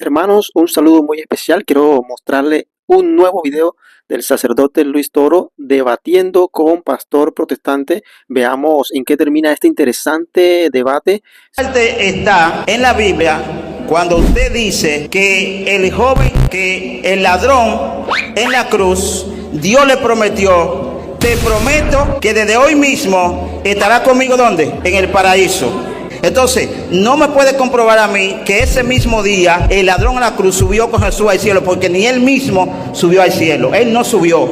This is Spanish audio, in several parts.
Hermanos, un saludo muy especial. Quiero mostrarle un nuevo video del sacerdote Luis Toro debatiendo con pastor protestante. Veamos en qué termina este interesante debate. Está en la Biblia cuando usted dice que el joven, que el ladrón en la cruz, Dios le prometió: te prometo que desde hoy mismo estará conmigo, ¿dónde? En el paraíso. Entonces, no me puede comprobar a mí que ese mismo día el ladrón en la cruz subió con Jesús al cielo, porque ni él mismo subió al cielo. Él no subió.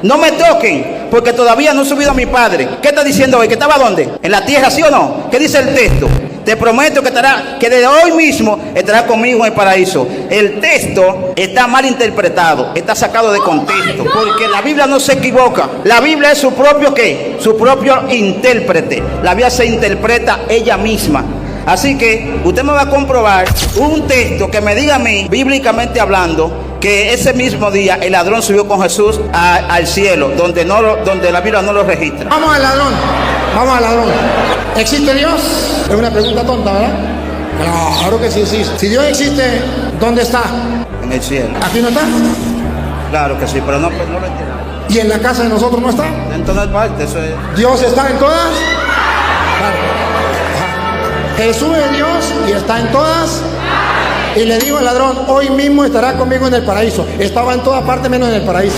No me toquen, porque todavía no he subido a mi Padre. ¿Qué está diciendo hoy? ¿Que estaba dónde? ¿En la tierra, sí o no? ¿Qué dice el texto? Te prometo que desde hoy mismo estará conmigo en el paraíso. El texto está mal interpretado, está sacado de contexto, porque la Biblia no se equivoca. La Biblia es su propio ¿qué? Su propio intérprete. La Biblia se interpreta ella misma. Así que usted me va a comprobar un texto que me diga a mí, bíblicamente hablando, que ese mismo día el ladrón subió con Jesús al cielo, donde la Biblia no lo registra. Vamos al ladrón. ¿Existe Dios? Es una pregunta tonta, ¿verdad? Claro que sí existe. Si Dios existe, ¿dónde está? En el cielo. ¿Aquí no está? Claro que sí, pero no lo entiendo. ¿Y en la casa de nosotros no está? En todas partes, eso es. ¿Dios está en todas? Claro. Jesús es Dios y está en todas. Y le digo al ladrón: hoy mismo estará conmigo en el paraíso. Estaba en todas partes menos en el paraíso.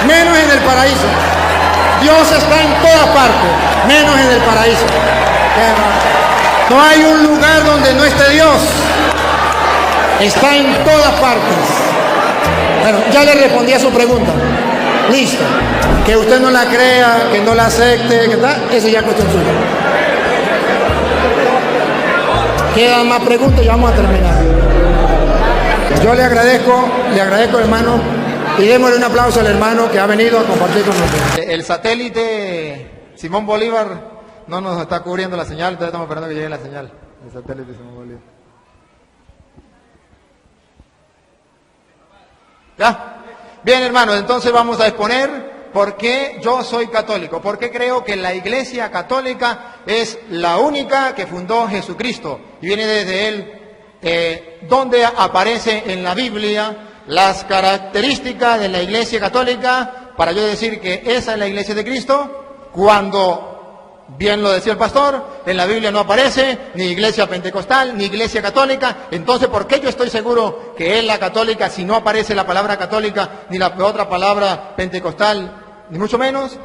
Menos en el paraíso. Dios está en todas partes, menos en el paraíso. No hay un lugar donde no esté Dios. Está en todas partes. Bueno, ya le respondí a su pregunta. Listo. Que usted no la crea, que no la acepte, que tal, eso ya es cuestión suya. Quedan más preguntas y vamos a terminar. Yo le agradezco hermano, y démosle un aplauso al hermano que ha venido a compartir con nosotros. El satélite Simón Bolívar no nos está cubriendo la señal, entonces estamos esperando que llegue la señal. El satélite Simón Bolívar. ¿Ya? Bien, hermanos, entonces vamos a exponer por qué yo soy católico, por qué creo que la Iglesia Católica es la única que fundó Jesucristo y viene desde él, donde aparece en la Biblia las características de la Iglesia Católica, para yo decir que esa es la Iglesia de Cristo, cuando, bien lo decía el pastor, en la Biblia no aparece ni Iglesia Pentecostal, ni Iglesia Católica. Entonces, ¿por qué yo estoy seguro que es la católica si no aparece la palabra católica, ni la otra palabra pentecostal, ni mucho menos?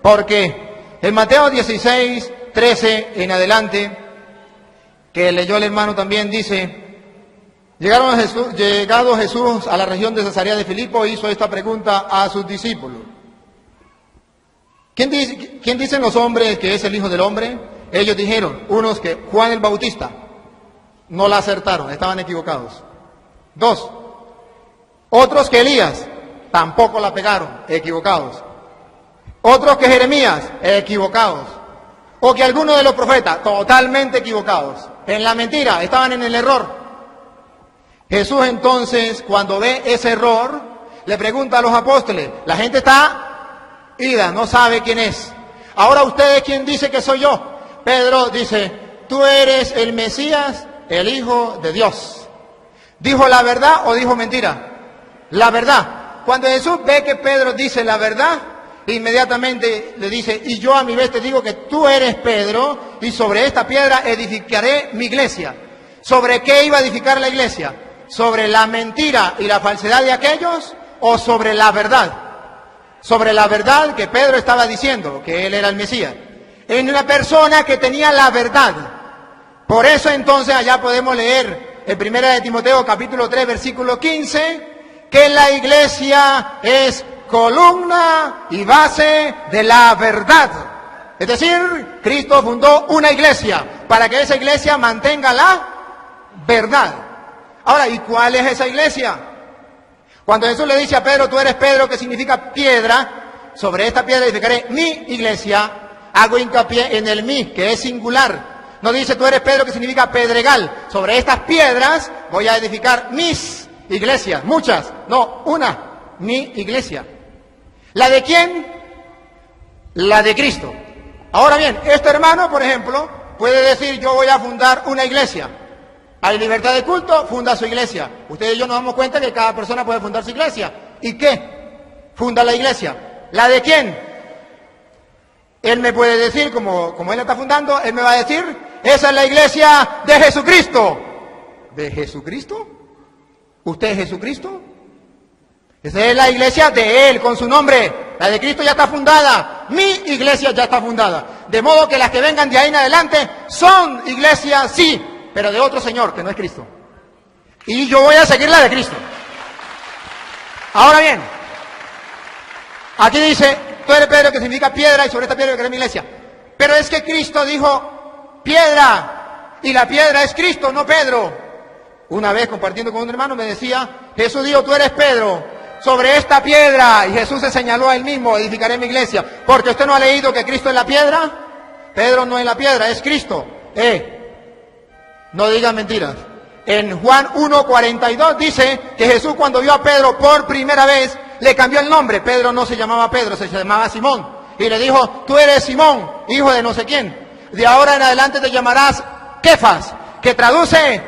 Porque en Mateo 16, 13 en adelante, que leyó el hermano también, dice: llegado Jesús a la región de Cesarea de Filipo, hizo esta pregunta a sus discípulos: ¿Quién dicen los hombres que es el Hijo del Hombre? Ellos dijeron, unos que Juan el Bautista. No la acertaron, estaban equivocados. 2. Otros que Elías, tampoco la pegaron, equivocados. Otros que Jeremías, equivocados. O que alguno de los profetas, totalmente equivocados. En la mentira, estaban en el error. Jesús entonces, cuando ve ese error, le pregunta a los apóstoles: la gente está ida, no sabe quién es. Ahora ustedes, ¿quién dice que soy yo? Pedro dice: tú eres el Mesías, el Hijo de Dios. ¿Dijo la verdad o dijo mentira? La verdad. Cuando Jesús ve que Pedro dice la verdad, inmediatamente le dice: y yo a mi vez te digo que tú eres Pedro, y sobre esta piedra edificaré mi iglesia. ¿Sobre qué iba a edificar la iglesia? ¿Sobre la mentira y la falsedad de aquellos o sobre la verdad? Sobre la verdad que Pedro estaba diciendo, que él era el Mesías. En una persona que tenía la verdad. Por eso entonces allá podemos leer en 1 de Timoteo capítulo 3 versículo 15, que la iglesia es columna y base de la verdad. Es decir, Cristo fundó una iglesia para que esa iglesia mantenga la verdad. Ahora, ¿y cuál es esa iglesia? Cuando Jesús le dice a Pedro: tú eres Pedro, que significa piedra, sobre esta piedra edificaré mi iglesia, hago hincapié en el mi, que es singular. No dice: tú eres Pedro, que significa pedregal, sobre estas piedras voy a edificar mis iglesias, muchas, no, una, mi iglesia. ¿La de quién? La de Cristo. Ahora bien, este hermano, por ejemplo, puede decir, yo voy a fundar una iglesia. Hay libertad de culto, funda su iglesia. Ustedes y yo nos damos cuenta que cada persona puede fundar su iglesia. ¿Y qué? Funda la iglesia. ¿La de quién? Él me puede decir, como él la está fundando, él me va a decir, esa es la iglesia de Jesucristo. ¿De Jesucristo? ¿Usted es Jesucristo? Esa es la iglesia de Él, con su nombre. La de Cristo ya está fundada. Mi iglesia ya está fundada. De modo que las que vengan de ahí en adelante son iglesias, sí, pero de otro Señor, que no es Cristo. Y yo voy a seguir la de Cristo. Ahora bien, aquí dice, tú eres Pedro, que significa piedra, y sobre esta piedra yo crearé mi iglesia. Pero es que Cristo dijo, piedra, y la piedra es Cristo, no Pedro. Una vez compartiendo con un hermano me decía, Jesús dijo, tú eres Pedro, sobre esta piedra, y Jesús se señaló a él mismo, edificaré mi iglesia. Porque usted no ha leído que Cristo es la piedra. Pedro no es la piedra, es Cristo. No digan mentiras. En Juan 1:42 dice que Jesús, cuando vio a Pedro por primera vez, le cambió el nombre. Pedro no se llamaba Pedro, se llamaba Simón. Y le dijo, tú eres Simón, hijo de no sé quién. De ahora en adelante te llamarás Kefas, que traduce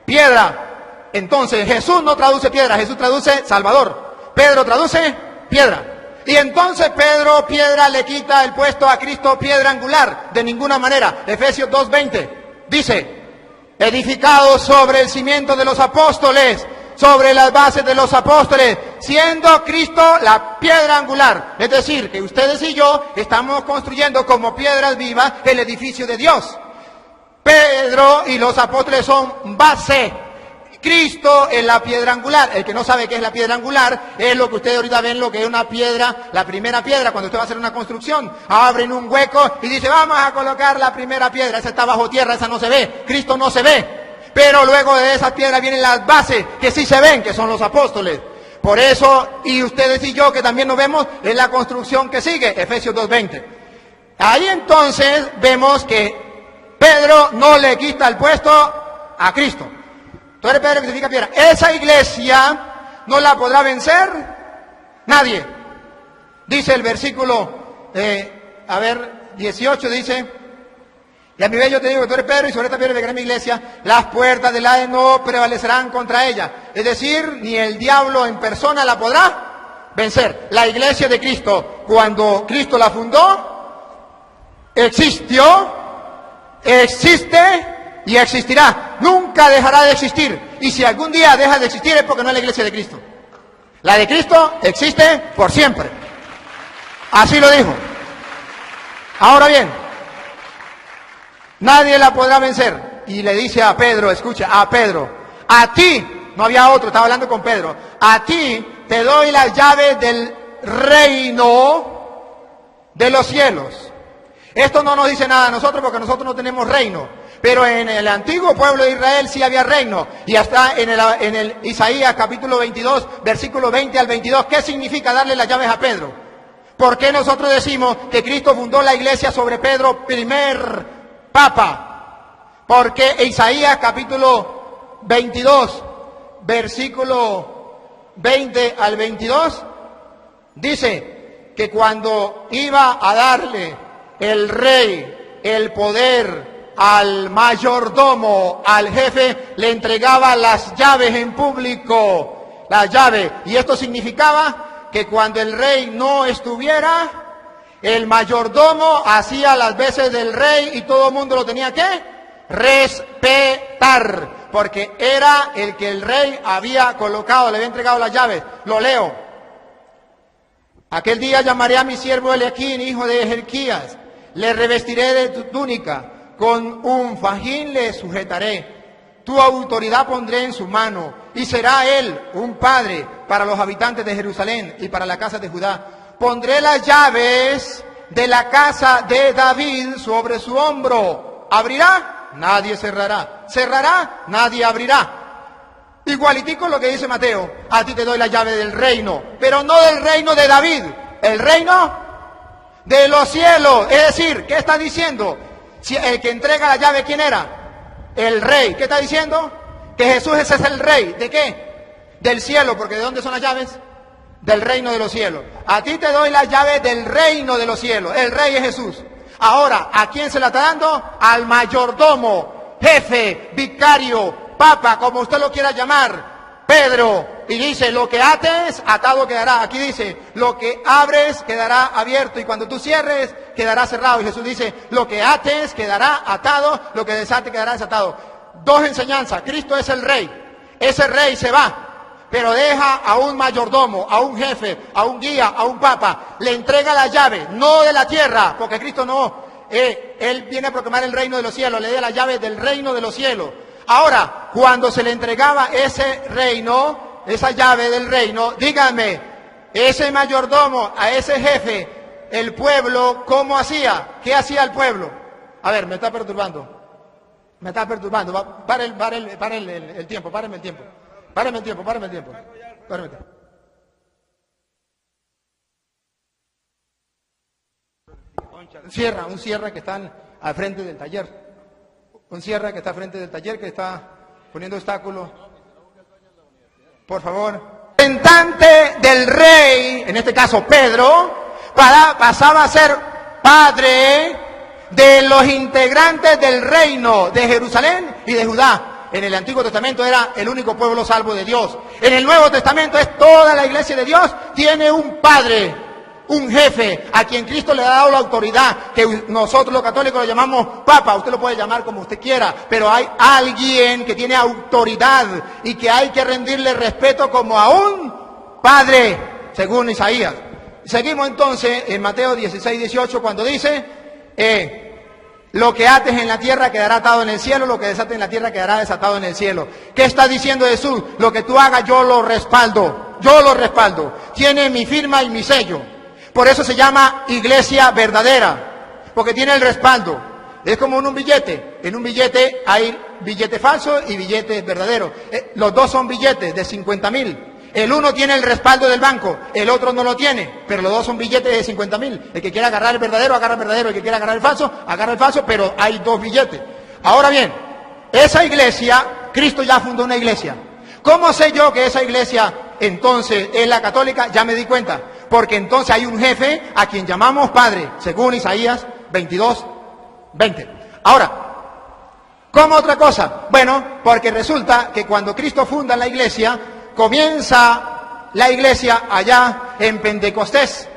piedra. Entonces Jesús no traduce piedra, Jesús traduce Salvador. Pedro traduce piedra. Y entonces Pedro, piedra, le quita el puesto a Cristo, piedra angular. De ninguna manera. Efesios 2:20 dice, edificado sobre el cimiento de los apóstoles, sobre las bases de los apóstoles, siendo Cristo la piedra angular. Es decir, que ustedes y yo estamos construyendo como piedras vivas el edificio de Dios. Pedro y los apóstoles son base. Cristo es la piedra angular. El que no sabe qué es la piedra angular es lo que ustedes ahorita ven, lo que es una piedra, la primera piedra. Cuando usted va a hacer una construcción, abren un hueco y dice, vamos a colocar la primera piedra. Esa está bajo tierra, esa no se ve. Cristo no se ve. Pero luego de esas piedras vienen las bases que sí se ven, que son los apóstoles. Por eso, y ustedes y yo que también nos vemos, es la construcción que sigue, Efesios 2:20. Ahí entonces vemos que Pedro no le quita el puesto a Cristo. Tú eres Pedro, que significa piedra. Esa iglesia no la podrá vencer nadie. Dice el versículo, 18 dice, y a mi vez yo te digo que tú eres Pedro, y sobre esta piedra edificaré mi iglesia, las puertas del Hades no prevalecerán contra ella. Es decir, ni el diablo en persona la podrá vencer. La iglesia de Cristo, cuando Cristo la fundó, existió, existe y existirá. Nunca dejará de existir. Y si algún día deja de existir es porque no es la iglesia de Cristo. La de Cristo existe por siempre. Así lo dijo. Ahora bien, nadie la podrá vencer. Y le dice a Pedro, escucha, a Pedro, a ti, no había otro, estaba hablando con Pedro, a ti te doy las llaves del reino de los cielos. Esto no nos dice nada a nosotros porque nosotros no tenemos reino. Pero en el antiguo pueblo de Israel sí había reino. Y hasta en el Isaías capítulo 22, versículo 20 al 22, ¿qué significa darle las llaves a Pedro? ¿Por qué nosotros decimos que Cristo fundó la iglesia sobre Pedro, primer papa? Porque Isaías capítulo 22, versículo 20 al 22, dice que cuando iba a darle el rey el poder al mayordomo, al jefe, le entregaba las llaves en público, las llaves. Y esto significaba que cuando el rey no estuviera, el mayordomo hacía las veces del rey y todo el mundo lo tenía que respetar, porque era el que el rey había colocado, le había entregado las llaves. Lo leo. Aquel día llamaré a mi siervo Eliaquín, hijo de Jerquías, le revestiré de tu túnica, con un fajín le sujetaré, tu autoridad pondré en su mano, y será él un padre para los habitantes de Jerusalén y para la casa de Judá. Pondré las llaves de la casa de David sobre su hombro. ¿Abrirá? Nadie cerrará. ¿Cerrará? Nadie abrirá. Igualitico lo que dice Mateo, a ti te doy la llave del reino, pero no del reino de David, el reino de los cielos. Es decir, ¿qué está diciendo? Si el que entrega la llave, ¿quién era? El rey. ¿Qué está diciendo? Que Jesús ese es el rey. ¿De qué? Del cielo, porque ¿de dónde son las llaves? Del reino de los cielos. A ti te doy la llave del reino de los cielos. El rey es Jesús. Ahora, ¿a quién se la está dando? Al mayordomo, jefe, vicario, papa, como usted lo quiera llamar, Pedro. Y dice, lo que ates, atado quedará. Aquí dice, lo que abres, quedará abierto. Y cuando tú cierres, quedará cerrado. Y Jesús dice, lo que ates, quedará atado. Lo que desate, quedará desatado. Dos enseñanzas. Cristo es el rey. Ese rey se va, pero deja a un mayordomo, a un jefe, a un guía, a un papa. Le entrega la llave, no de la tierra, porque Cristo no. Él viene a proclamar el reino de los cielos. Le da la llave del reino de los cielos. Ahora, cuando se le entregaba ese reino, esa llave del reino, díganme, ese mayordomo, a ese jefe, el pueblo, ¿cómo hacía? ¿Qué hacía el pueblo? A ver, me está perturbando. Me está perturbando. Pare el tiempo, páreme el tiempo. Páreme el tiempo. Un cierre que están al frente del taller. Un cierre que está frente del taller, que está poniendo obstáculos. Por favor. Representante del rey, en este caso Pedro, pasaba a ser padre de los integrantes del reino de Jerusalén y de Judá. En el Antiguo Testamento era el único pueblo salvo de Dios. En el Nuevo Testamento es toda la iglesia de Dios, tiene un padre, un jefe, a quien Cristo le ha dado la autoridad, que nosotros los católicos lo llamamos papa. Usted lo puede llamar como usted quiera, pero hay alguien que tiene autoridad y que hay que rendirle respeto como a un padre, según Isaías. Seguimos entonces en Mateo 16, 18, cuando dice, lo que ates en la tierra quedará atado en el cielo, lo que desates en la tierra quedará desatado en el cielo. ¿Qué está diciendo Jesús? Lo que tú hagas yo lo respaldo, tiene mi firma y mi sello. Por eso se llama iglesia verdadera, porque tiene el respaldo. Es como en un billete. En un billete hay billete falso y billete verdadero. Los dos son billetes de 50.000. El uno tiene el respaldo del banco, el otro no lo tiene, pero los dos son billetes de 50.000. El que quiera agarrar el verdadero, agarra el verdadero. El que quiera agarrar el falso, agarra el falso, pero hay dos billetes. Ahora bien, esa iglesia, Cristo ya fundó una iglesia. ¿Cómo sé yo que esa iglesia entonces es la católica? Ya me di cuenta. Porque entonces hay un jefe a quien llamamos Padre, según Isaías 22, 20. Ahora, ¿cómo otra cosa? Bueno, porque resulta que cuando Cristo funda la iglesia, comienza la iglesia allá en Pentecostés.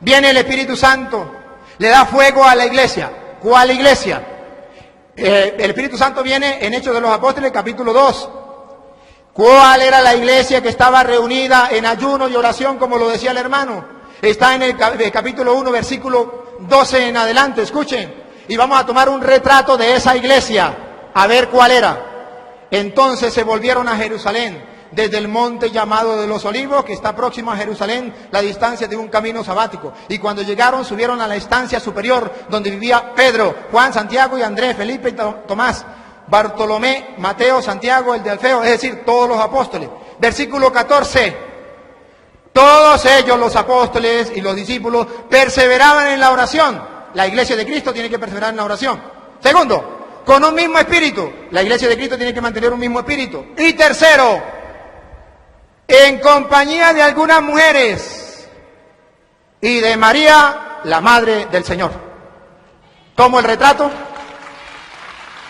Viene el Espíritu Santo, le da fuego a la iglesia. ¿Cuál iglesia? El Espíritu Santo viene en Hechos de los Apóstoles, capítulo 2. ¿Cuál era la iglesia que estaba reunida en ayuno y oración, como lo decía el hermano? Está en el capítulo 1, versículo 12 en adelante, escuchen. Y vamos a tomar un retrato de esa iglesia, a ver cuál era. Entonces se volvieron a Jerusalén, desde el monte llamado de los Olivos, que está próximo a Jerusalén, la distancia de un camino sabático. Y cuando llegaron, subieron a la estancia superior, donde vivía Pedro, Juan, Santiago y Andrés, Felipe y Tomás, Bartolomé, Mateo, Santiago, el de Alfeo, es decir, todos los apóstoles. Versículo 14. Todos ellos, los apóstoles y los discípulos, perseveraban en la oración. La iglesia de Cristo tiene que perseverar en la oración. Segundo, con un mismo espíritu. La iglesia de Cristo tiene que mantener un mismo espíritu. Y tercero, en compañía de algunas mujeres y de María, la madre del Señor. ¿Tomo el retrato?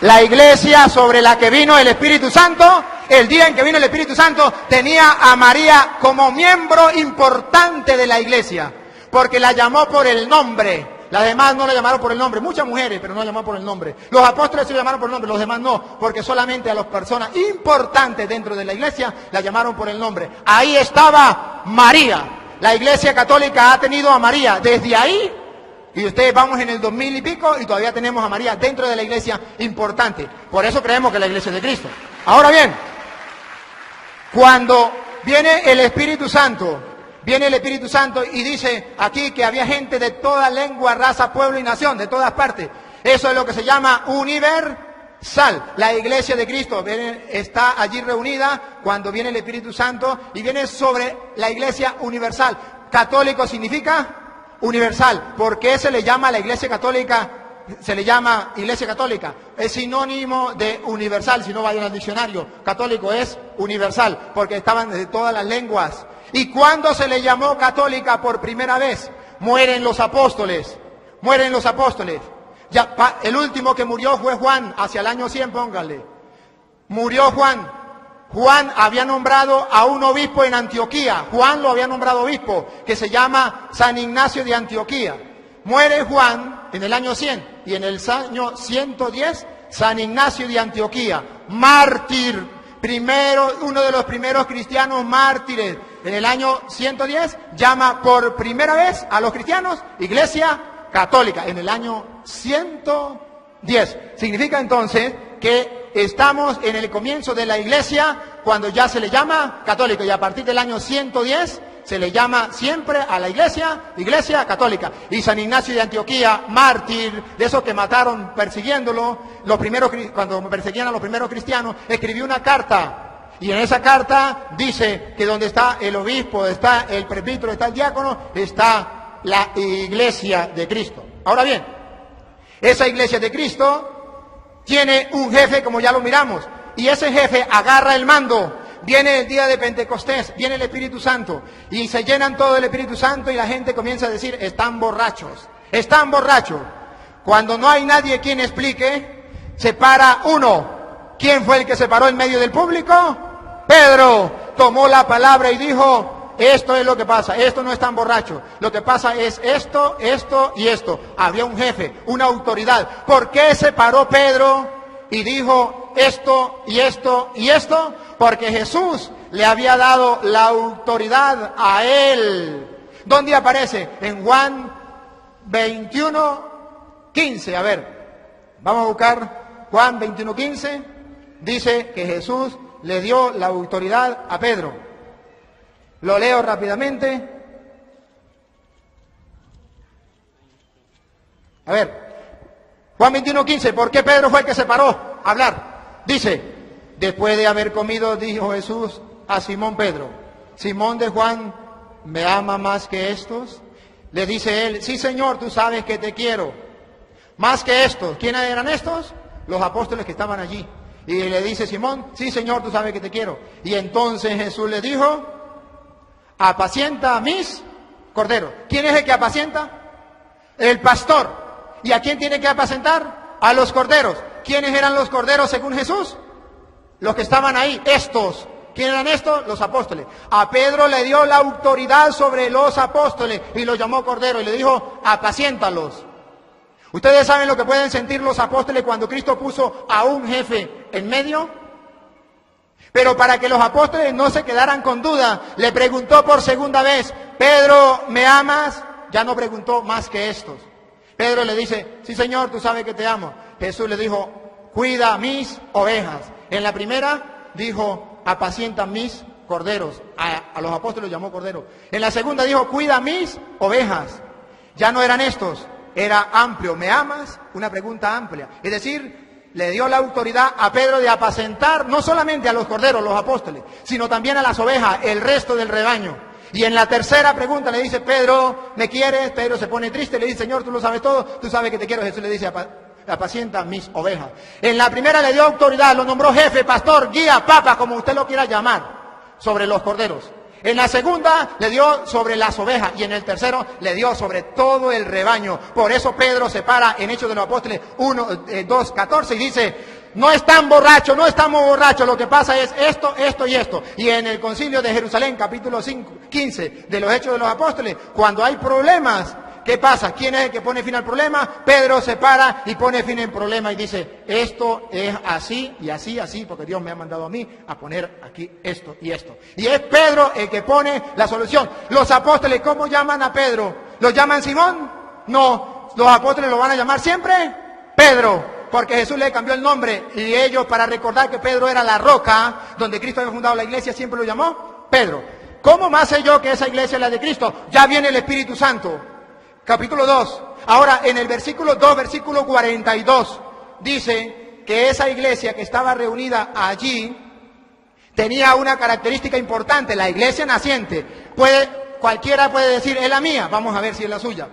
La iglesia sobre la que vino el Espíritu Santo, el día en que vino el Espíritu Santo, tenía a María como miembro importante de la iglesia, porque la llamó por el nombre. Las demás no la llamaron por el nombre, muchas mujeres, pero no la llamaron por el nombre. Los apóstoles se llamaron por el nombre, los demás no, porque solamente a las personas importantes dentro de la iglesia la llamaron por el nombre. Ahí estaba María. La iglesia católica ha tenido a María desde ahí. Y ustedes vamos en el 2000 y pico y todavía tenemos a María dentro de la iglesia importante. Por eso creemos que es la iglesia de Cristo. Ahora bien, cuando viene el Espíritu Santo y dice aquí que había gente de toda lengua, raza, pueblo y nación, de todas partes. Eso es lo que se llama universal. La iglesia de Cristo está allí reunida cuando viene el Espíritu Santo y viene sobre la iglesia universal. Católico significa universal. ¿Por qué se le llama a la iglesia católica? Se le llama iglesia católica. Es sinónimo de universal. Si no vayan al diccionario, católico es universal, porque estaban de todas las lenguas. ¿Y cuándo se le llamó católica por primera vez? Mueren los apóstoles. mueren los apóstoles. Ya, el último que murió fue Juan, hacia el año 100, póngale. Murió Juan. Juan había nombrado a un obispo en Antioquía. Juan lo había nombrado obispo, que se llama San Ignacio de Antioquía. Muere Juan en el año 100 y en el año 110 San Ignacio de Antioquía, mártir, uno de los primeros cristianos mártires. En el año 110 llama por primera vez a los cristianos Iglesia Católica. En el año 110. Significa entonces que estamos en el comienzo de la Iglesia cuando ya se le llama católico, y a partir del año 110 se le llama siempre a la Iglesia Católica. Y San Ignacio de Antioquía, mártir, de esos que mataron persiguiéndolo, cuando perseguían a los primeros cristianos, escribió una carta. Y en esa carta dice que donde está el obispo, está el presbítero, está el diácono, está la Iglesia de Cristo. Ahora bien, esa Iglesia de Cristo tiene un jefe, como ya lo miramos, y ese jefe agarra el mando. Viene el día de Pentecostés, viene el Espíritu Santo, y se llenan todo el Espíritu Santo y la gente comienza a decir, están borrachos, están borrachos. Cuando no hay nadie quien explique, se para uno. ¿Quién fue el que se paró en medio del público? Pedro tomó la palabra y dijo, esto es lo que pasa, esto no es tan borracho, lo que pasa es esto, esto y esto. Había un jefe, una autoridad. ¿Por qué se paró Pedro y dijo esto y esto y esto? Porque Jesús le había dado la autoridad a él. ¿Dónde aparece? En Juan 21:15. A ver, vamos a buscar Juan 21:15. Dice que Jesús le dio la autoridad a Pedro. Lo leo rápidamente. A ver, Juan 21:15. ¿Por qué Pedro fue el que se paró a hablar? Dice, después de haber comido, dijo Jesús a Simón Pedro, Simón de Juan, ¿me ama más que estos? Le dice él, sí Señor, tú sabes que te quiero. Más que estos. ¿Quiénes eran estos? Los apóstoles que estaban allí. Y le dice Simón, sí Señor, tú sabes que te quiero. Y entonces Jesús le dijo, apacienta a mis corderos. ¿Quién es el que apacienta? El pastor. ¿Y a quién tiene que apacentar? A los corderos. ¿Quiénes eran los corderos según Jesús? Los que estaban ahí, estos. ¿Quién eran estos? Los apóstoles. A Pedro le dio la autoridad sobre los apóstoles y los llamó cordero y le dijo, apaciéntalos. ¿Ustedes saben lo que pueden sentir los apóstoles cuando Cristo puso a un jefe en medio? Pero para que los apóstoles no se quedaran con duda, le preguntó por segunda vez, Pedro, ¿me amas? Ya no preguntó más que estos. Pedro le dice, sí Señor, tú sabes que te amo. Jesús le dijo, cuida mis ovejas. En la primera dijo, apacienta mis corderos. A los apóstoles los llamó corderos. En la segunda dijo, cuida mis ovejas. Ya no eran estos, era amplio. ¿Me amas? Una pregunta amplia. Es decir, le dio la autoridad a Pedro de apacentar no solamente a los corderos, los apóstoles, sino también a las ovejas, el resto del rebaño. Y en la tercera pregunta le dice, Pedro, ¿me quieres? Pedro se pone triste, le dice, Señor, tú lo sabes todo, tú sabes que te quiero. Jesús le dice, apacienta mis ovejas. En la primera le dio autoridad, lo nombró jefe, pastor, guía, papa, como usted lo quiera llamar, sobre los corderos. En la segunda le dio sobre las ovejas y en el tercero le dio sobre todo el rebaño. Por eso Pedro se para en Hechos de los Apóstoles 2:14 y dice, no están borrachos, no estamos borrachos, lo que pasa es esto, esto y esto. Y en el concilio de Jerusalén, capítulo 15 de los Hechos de los Apóstoles, cuando hay problemas, ¿qué pasa? ¿Quién es el que pone fin al problema? Pedro se para y pone fin al problema y dice, esto es así y así, así, porque Dios me ha mandado a mí a poner aquí esto y esto. Y es Pedro el que pone la solución. Los apóstoles, ¿cómo llaman a Pedro? ¿Lo llaman Simón? No, los apóstoles lo van a llamar siempre Pedro, porque Jesús le cambió el nombre y ellos, para recordar que Pedro era la roca donde Cristo había fundado la iglesia, siempre lo llamó Pedro. ¿Cómo más sé yo que esa iglesia es la de Cristo? Ya viene el Espíritu Santo. Capítulo 2. Ahora, en el versículo 2, versículo 42, dice que esa iglesia que estaba reunida allí tenía una característica importante, la iglesia naciente. Cualquiera puede decir, es la mía, vamos a ver si es la suya.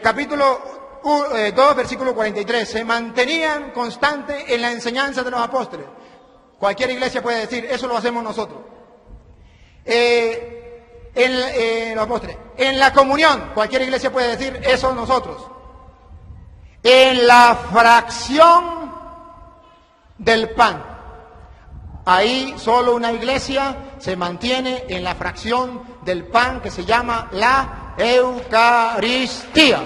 Capítulo 2, versículo 43, se mantenían constantes en la enseñanza de los apóstoles. Cualquier iglesia puede decir, eso lo hacemos nosotros. Los apóstoles. En la comunión, cualquier iglesia puede decir, eso nosotros. en la fracción del pan. Ahí solo una iglesia se mantiene en la fracción del pan que se llama la Eucaristía.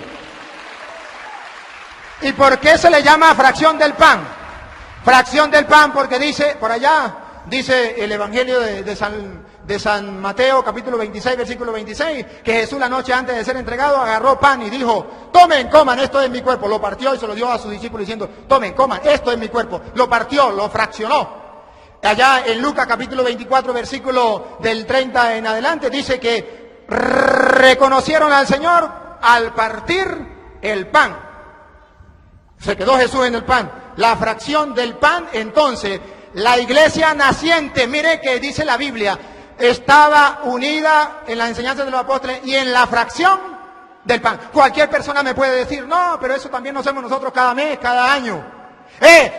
¿Y por qué se le llama fracción del pan? Fracción del pan porque dice, por allá, dice el Evangelio de San Mateo, capítulo 26, versículo 26, que Jesús la noche antes de ser entregado agarró pan y dijo, tomen, coman, esto es mi cuerpo. Lo partió y se lo dio a sus discípulos diciendo, tomen, coman, esto es mi cuerpo. Lo partió, lo fraccionó. Allá en Lucas capítulo 24, versículo del 30 en adelante, dice que reconocieron al Señor al partir el pan. Se quedó Jesús en el pan. La fracción del pan, entonces, la iglesia naciente, mire que dice la Biblia, estaba unida en la enseñanza de los apóstoles y en la fracción del pan. Cualquier persona me puede decir, no, pero eso también lo hacemos nosotros cada mes, cada año.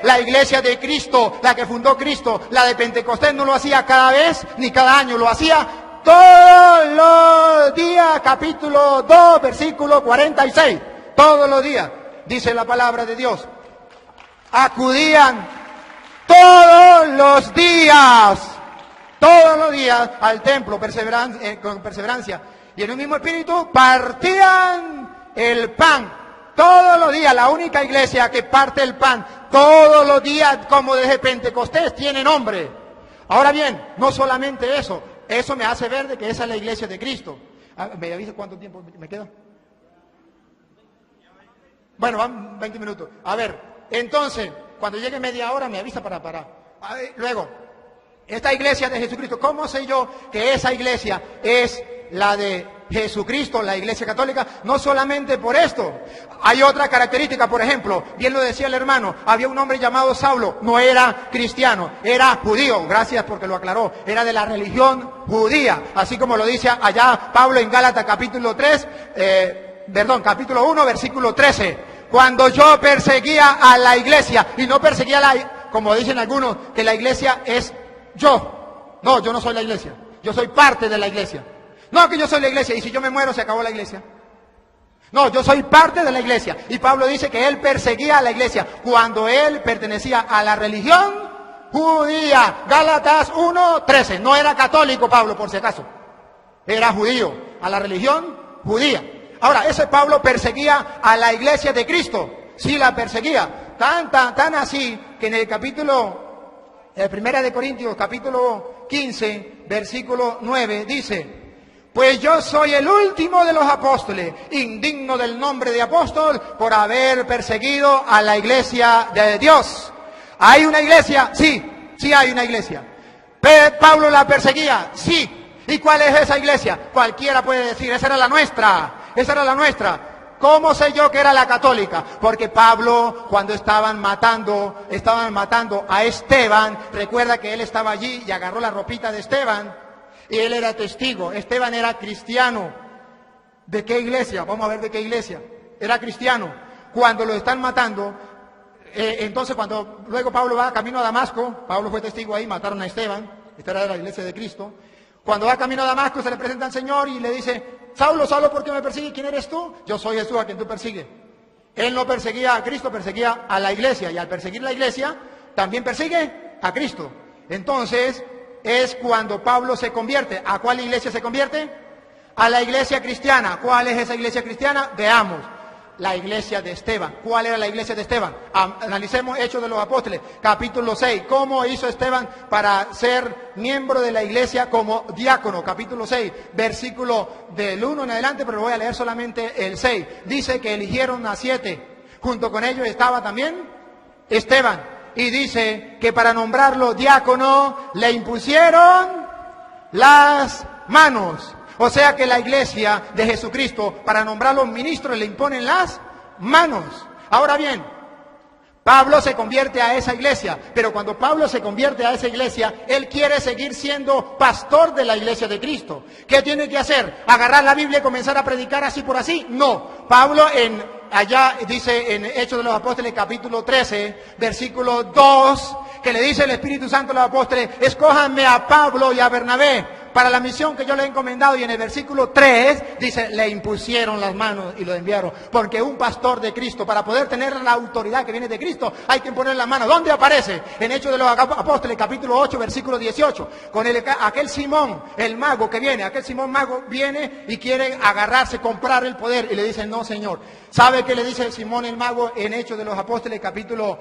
La iglesia de Cristo, la que fundó Cristo, la de Pentecostés, no lo hacía cada vez ni cada año, lo hacía todos los días, capítulo 2, versículo 46, todos los días, dice la palabra de Dios. Acudían todos los días al templo, con perseverancia, y en un mismo espíritu partían el pan. Todos los días, la única iglesia que parte el pan, todos los días, como desde Pentecostés, tiene nombre. Ahora bien, no solamente eso, eso me hace ver de que esa es la iglesia de Cristo. ¿Me avisa cuánto tiempo me queda? Bueno, van 20 minutos. A ver, entonces, cuando llegue media hora me avisa para parar. Luego, esta iglesia de Jesucristo, ¿cómo sé yo que esa iglesia es la de Jesucristo, la iglesia católica? No solamente por esto, hay otra característica, por ejemplo, bien lo decía el hermano, había un hombre llamado Saulo, no era cristiano, era judío, gracias porque lo aclaró, era de la religión judía, así como lo dice allá Pablo en Gálatas capítulo 1, versículo 13, cuando yo perseguía a la iglesia, y no perseguía como dicen algunos, que la iglesia es yo. No, yo no soy la iglesia, yo soy parte de la iglesia. No, que yo soy la iglesia y si yo me muero se acabó la iglesia. No, yo soy parte de la iglesia. Y Pablo dice que él perseguía a la iglesia cuando él pertenecía a la religión judía. Gálatas 1:13. No era católico Pablo, por si acaso. Era judío, a la religión judía. Ahora, ese Pablo perseguía a la iglesia de Cristo. Sí la perseguía. Tan así que en el capítulo, Primera de Corintios, capítulo 15, versículo 9, dice: pues yo soy el último de los apóstoles, indigno del nombre de apóstol, por haber perseguido a la iglesia de Dios. ¿Hay una iglesia? Sí hay una iglesia. ¿Pablo la perseguía? Sí. ¿Y cuál es esa iglesia? Cualquiera puede decir, esa era la nuestra. ¿Cómo sé yo que era la católica? Porque Pablo, cuando estaban matando a Esteban, recuerda que él estaba allí y agarró la ropita de Esteban. Y él era testigo. Esteban era cristiano. ¿De qué iglesia? Vamos a ver de qué iglesia. Era cristiano. Cuando lo están matando, entonces cuando luego Pablo va camino a Damasco, Pablo fue testigo ahí, mataron a Esteban. Esta era la iglesia de Cristo. Cuando va camino a Damasco se le presenta al Señor y le dice: Saulo, ¿por qué me persigues? ¿Quién eres tú? Yo soy Jesús a quien tú persigues. Él no perseguía a Cristo, perseguía a la iglesia. Y al perseguir la iglesia, también persigue a Cristo. Entonces es cuando Pablo se convierte. ¿A cuál iglesia se convierte? A la iglesia cristiana. ¿Cuál es esa iglesia cristiana? Veamos. La iglesia de Esteban. ¿Cuál era la iglesia de Esteban? Analicemos Hechos de los Apóstoles, capítulo 6. ¿Cómo hizo Esteban para ser miembro de la iglesia como diácono? Capítulo 6, versículo del 1 en adelante, pero voy a leer solamente el 6. Dice que eligieron a 7. Junto con ellos estaba también Esteban. Y dice que para nombrarlo diácono le impusieron las manos. O sea que la iglesia de Jesucristo, para nombrarlo ministro, le imponen las manos. Ahora bien, Pablo se convierte a esa iglesia, pero cuando Pablo se convierte a esa iglesia, él quiere seguir siendo pastor de la iglesia de Cristo. ¿Qué tiene que hacer? ¿Agarrar la Biblia y comenzar a predicar así por así? No. Pablo allá dice en Hechos de los Apóstoles capítulo 13, versículo 2, que le dice el Espíritu Santo a los apóstoles: escójanme a Pablo y a Bernabé para la misión que yo le he encomendado. Y en el versículo 3 dice, le impusieron las manos y lo enviaron. Porque un pastor de Cristo, para poder tener la autoridad que viene de Cristo, hay que imponer las manos. ¿Dónde aparece? En Hechos de los Apóstoles, capítulo 8, versículo 18. Con aquel Simón, el mago que viene, aquel Simón mago viene y quiere agarrarse, comprar el poder. Y le dice, no, Señor. ¿Sabe qué le dice Simón el mago en Hechos de los Apóstoles, capítulo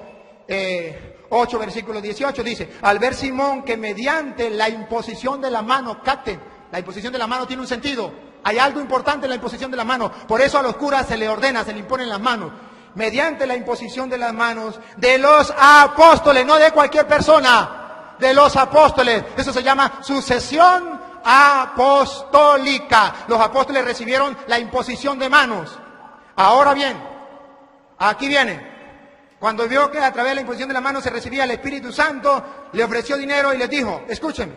8, versículo 18? Dice, al ver Simón que mediante la imposición de la mano, capten, la imposición de la mano tiene un sentido. Hay algo importante en la imposición de la mano. Por eso a los curas se le ordena, se le imponen las manos. Mediante la imposición de las manos de los apóstoles, no de cualquier persona, de los apóstoles. Eso se llama sucesión apostólica. Los apóstoles recibieron la imposición de manos. Ahora bien, aquí viene. Cuando vio que a través de la imposición de la mano se recibía el Espíritu Santo, le ofreció dinero y le dijo, escúchenme,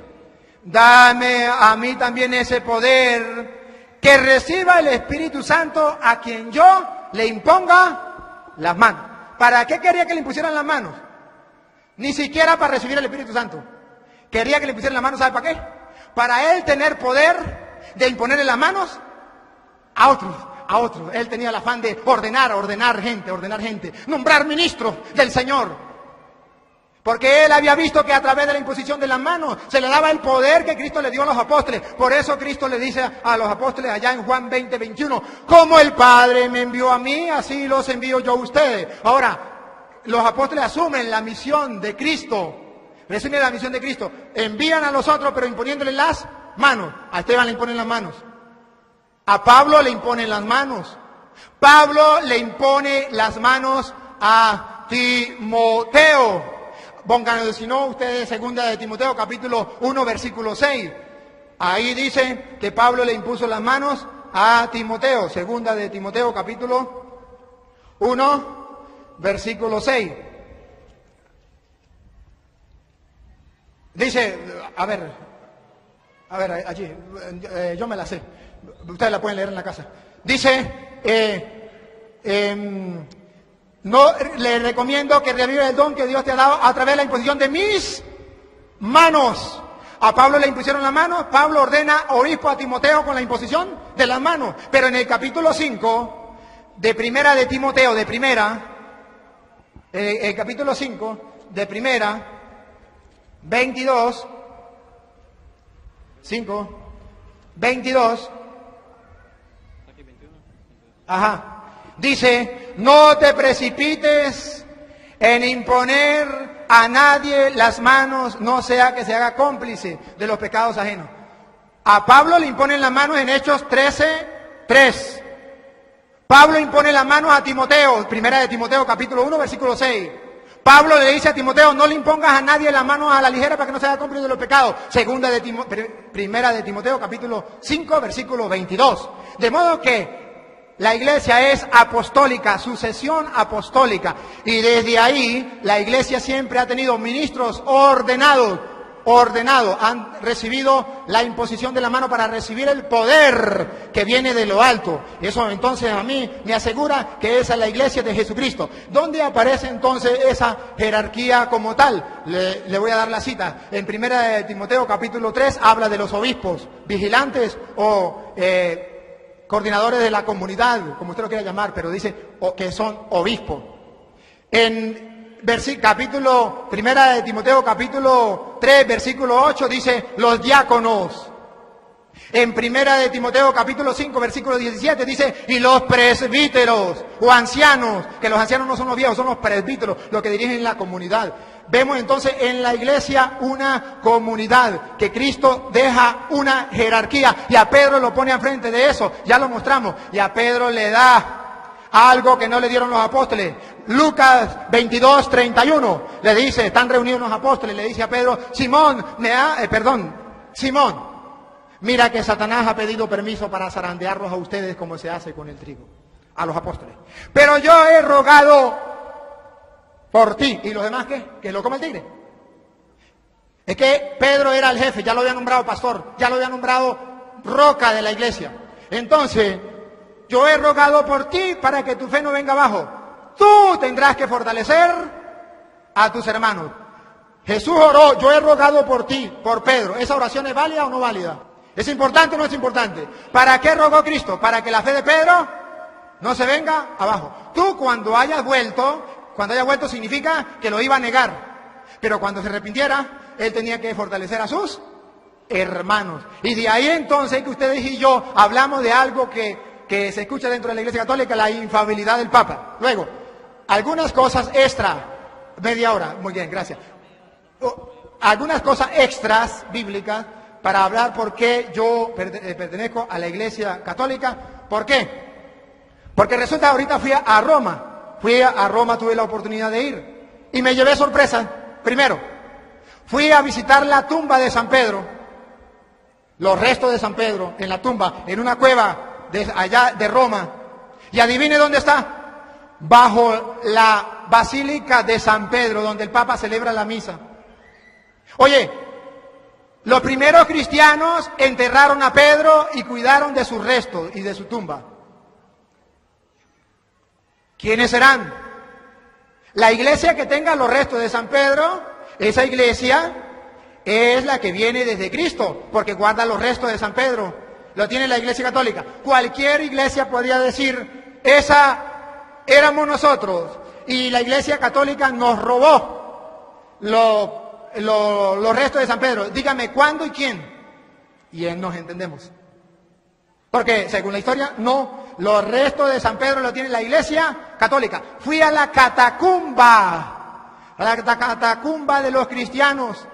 dame a mí también ese poder, que reciba el Espíritu Santo a quien yo le imponga las manos. ¿Para qué quería que le impusieran las manos? Ni siquiera para recibir el Espíritu Santo. Quería que le pusieran las manos, ¿sabe para qué? Para él tener poder de imponerle las manos a otros. Él tenía el afán de ordenar gente, nombrar ministros del Señor. Porque él había visto que a través de la imposición de las manos se le daba el poder que Cristo le dio a los apóstoles. Por eso Cristo le dice a los apóstoles allá en Juan 20, 21, como el Padre me envió a mí, así los envío yo a ustedes. Ahora, los apóstoles asumen la misión de Cristo, reciben la misión de Cristo, envían a los otros pero imponiéndoles las manos. A Esteban le imponen las manos. A Pablo le imponen las manos. Pablo le impone las manos a Timoteo. Pónganlo, si no, ustedes, segunda de Timoteo, capítulo 1, versículo 6. Ahí dice que Pablo le impuso las manos a Timoteo. Segunda de Timoteo, capítulo 1, versículo 6. Dice, a ver, allí, yo me la sé. Ustedes la pueden leer en la casa. Dice, no le recomiendo que reviva el don que Dios te ha dado a través de la imposición de mis manos. A Pablo le impusieron las manos. Pablo ordena obispo a Timoteo con la imposición de las manos. Pero en el capítulo 5 de primera de Timoteo, el capítulo 5 de primera, 22, 5, 22, dice, no te precipites en imponer a nadie las manos, no sea que se haga cómplice de los pecados ajenos. A Pablo le imponen las manos en Hechos 13, 3. Pablo impone las manos a Timoteo, primera de Timoteo, capítulo 1, versículo 6. Pablo le dice a Timoteo, no le impongas a nadie las manos a la ligera para que no se haga cómplice de los pecados. Primera de Timoteo, capítulo 5, versículo 22. De modo que la iglesia es apostólica, sucesión apostólica. Y desde ahí la iglesia siempre ha tenido ministros ordenados, han recibido la imposición de la mano para recibir el poder que viene de lo alto. Eso entonces a mí me asegura que esa es la iglesia de Jesucristo. ¿Dónde aparece entonces esa jerarquía como tal? Le voy a dar la cita. En primera de Timoteo capítulo 3 habla de los obispos, vigilantes o coordinadores de la comunidad, como usted lo quiera llamar, pero dice que son obispos. En primera de Timoteo capítulo 3, versículo 8 dice los diáconos. En primera de Timoteo capítulo 5, versículo 17 dice y los presbíteros o ancianos, que los ancianos no son los viejos, son los presbíteros, los que dirigen la comunidad. Vemos entonces en la iglesia una comunidad, que Cristo deja una jerarquía y a Pedro lo pone enfrente de eso, ya lo mostramos, y a Pedro le da algo que no le dieron los apóstoles. Lucas 22, 31 le dice, están reunidos los apóstoles, le dice a Pedro, Simón, mira que Satanás ha pedido permiso para zarandearlos a ustedes como se hace con el trigo, a los apóstoles. Pero yo he rogado por ti. ¿Y los demás qué? Que lo coma el tigre. Es que Pedro era el jefe, ya lo había nombrado pastor, ya lo había nombrado roca de la iglesia. Entonces, yo he rogado por ti para que tu fe no venga abajo. Tú tendrás que fortalecer a tus hermanos. Jesús oró, yo he rogado por ti, por Pedro. ¿Esa oración es válida o no válida? ¿Es importante o no es importante? ¿Para qué rogó Cristo? Para que la fe de Pedro no se venga abajo. Tú cuando hayas vuelto significa que lo iba a negar. Pero cuando se arrepintiera, él tenía que fortalecer a sus hermanos. Y de ahí entonces que ustedes y yo hablamos de algo que se escucha dentro de la Iglesia Católica, la infalibilidad del Papa. Luego, algunas cosas extra, media hora, muy bien, gracias. Algunas cosas extras bíblicas para hablar por qué yo pertenezco a la Iglesia Católica. ¿Por qué? Porque resulta, ahorita fui a Roma, tuve la oportunidad de ir y me llevé sorpresa. Primero, fui a visitar la tumba de San Pedro, los restos de San Pedro en la tumba, en una cueva allá de Roma. Y adivine dónde está, bajo la Basílica de San Pedro, donde el Papa celebra la misa. Oye, los primeros cristianos enterraron a Pedro y cuidaron de sus restos y de su tumba. ¿Quiénes serán? La iglesia que tenga los restos de San Pedro, esa iglesia es la que viene desde Cristo, porque guarda los restos de San Pedro. Lo tiene la Iglesia Católica. Cualquier iglesia podría decir, esa éramos nosotros, y la Iglesia Católica nos robó los restos de San Pedro. Dígame cuándo y quién. Y nos entendemos. Porque según la historia, no. Los restos de San Pedro lo tiene la Iglesia Católica. Fui a la catacumba de los cristianos.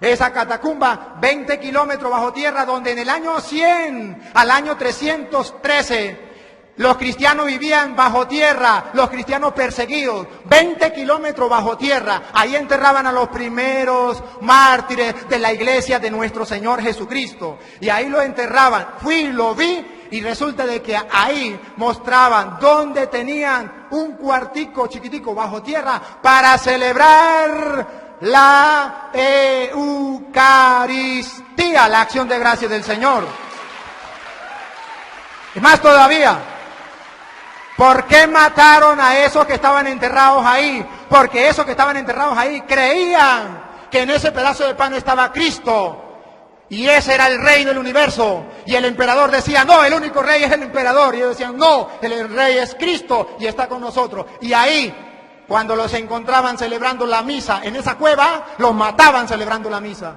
Esa catacumba, 20 kilómetros bajo tierra, donde en el año 100 al año 313, los cristianos vivían bajo tierra, los cristianos perseguidos, 20 kilómetros bajo tierra. Ahí enterraban a los primeros mártires de la iglesia de nuestro Señor Jesucristo. Y ahí lo enterraban. Fui, lo vi. Y resulta de que ahí mostraban dónde tenían un cuartico chiquitico bajo tierra para celebrar la Eucaristía, la acción de gracias del Señor. Y más todavía, ¿por qué mataron a esos que estaban enterrados ahí? Porque esos que estaban enterrados ahí creían que en ese pedazo de pan estaba Cristo. Y ese era el rey del universo. Y el emperador decía, no, el único rey es el emperador. Y ellos decían, no, el rey es Cristo y está con nosotros. Y ahí, cuando los encontraban celebrando la misa en esa cueva, los mataban celebrando la misa.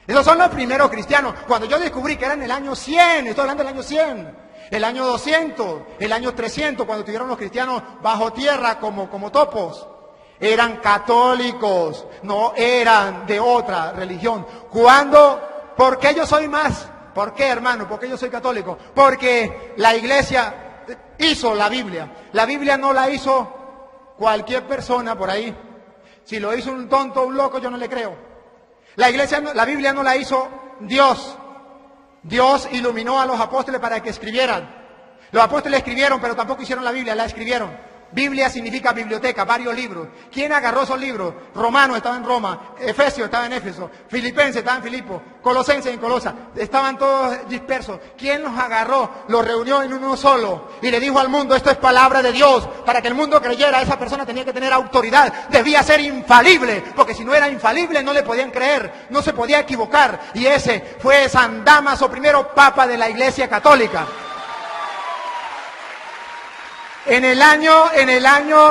Esos son los primeros cristianos. Cuando yo descubrí que era en el año 100, estoy hablando del año 100, el año 200, el año 300, cuando tuvieron los cristianos bajo tierra como topos. Eran católicos, no eran de otra religión. ¿Por qué yo soy más? ¿Por qué, hermano? ¿Por qué yo soy católico? Porque la iglesia hizo la Biblia. La Biblia no la hizo cualquier persona por ahí. Si lo hizo un tonto o un loco, yo no le creo. La Biblia no la hizo Dios. Dios iluminó a los apóstoles para que escribieran. Los apóstoles escribieron, pero tampoco hicieron la Biblia, la escribieron. Biblia significa biblioteca, varios libros. ¿Quién agarró esos libros? Romanos estaba en Roma, Efesios estaba en Éfeso, Filipenses estaba en Filipo, Colosenses en Colosa, estaban todos dispersos. ¿Quién los agarró? Los reunió en uno solo y le dijo al mundo, esto es palabra de Dios. Para que el mundo creyera, esa persona tenía que tener autoridad, debía ser infalible, porque si no era infalible no le podían creer, no se podía equivocar. Y ese fue San Dámaso I, Papa de la Iglesia Católica. En el año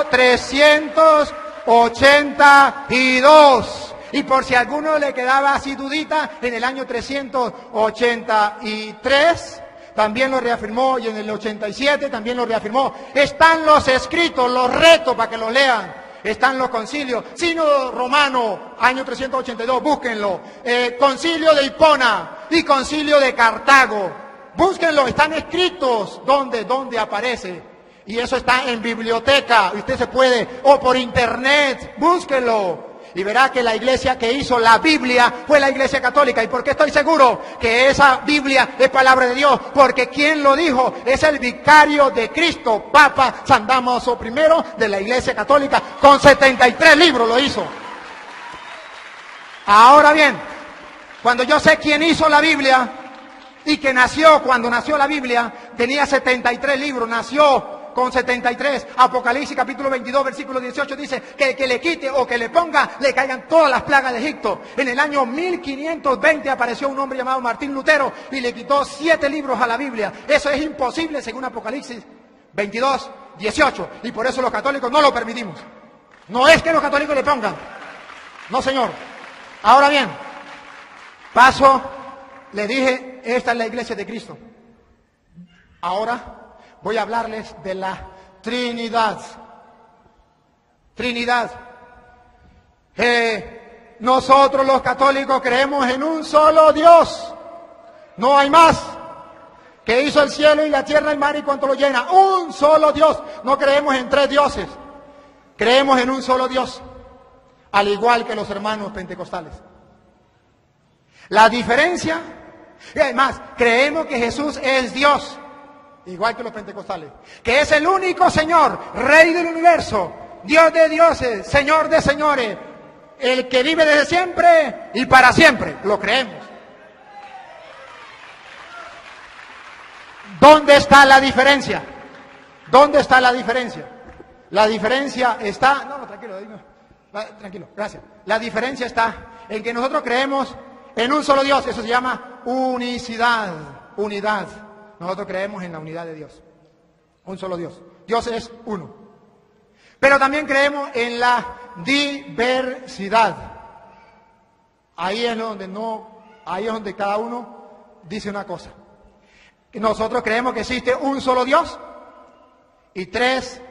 382, y por si a alguno le quedaba así dudita, en el año 383 también lo reafirmó, y en el 87 también lo reafirmó. Están los escritos, los retos para que los lean. Están los concilios, Sínodo Romano, año 382, búsquenlo. Concilio de Hipona y Concilio de Cartago, búsquenlo, están escritos. ¿Dónde aparece? Y eso está en biblioteca, usted se puede, o por internet, búsquelo. Y verá que la iglesia que hizo la Biblia fue la Iglesia Católica. ¿Y por qué estoy seguro que esa Biblia es palabra de Dios? Porque quien lo dijo es el vicario de Cristo, Papa San Dámaso I de la Iglesia Católica, con 73 libros lo hizo. Ahora bien, cuando yo sé quién hizo la Biblia y que cuando nació la Biblia, tenía 73 libros, nació con 73. Apocalipsis capítulo 22, versículo 18 dice que el que le quite o que le ponga, le caigan todas las plagas de Egipto. En el año 1520 apareció un hombre llamado Martín Lutero y le quitó 7 libros a la Biblia. Eso es imposible según Apocalipsis 22, 18. Y por eso los católicos no lo permitimos. No es que los católicos le pongan. No, señor. Ahora bien, paso, le dije, esta es la iglesia de Cristo. Ahora voy a hablarles de la Trinidad. Trinidad. Nosotros los católicos creemos en un solo Dios. No hay más. Que hizo el cielo y la tierra, el mar y cuanto lo llena. Un solo Dios. No creemos en 3 dioses. Creemos en un solo Dios. Al igual que los hermanos pentecostales. La diferencia, y además, creemos que Jesús es Dios. Igual que los pentecostales. Que es el único Señor, Rey del universo, Dios de dioses, Señor de señores. El que vive desde siempre y para siempre. Lo creemos. ¿Dónde está la diferencia? ¿Dónde está la diferencia? La diferencia está... No, tranquilo, tranquilo, gracias. La diferencia está en que nosotros creemos en un solo Dios. Eso se llama unicidad, unidad. Nosotros creemos en la unidad de Dios. Un solo Dios. Dios es uno. Pero también creemos en la diversidad. Ahí es donde cada uno dice una cosa. Nosotros creemos que existe un solo Dios y 3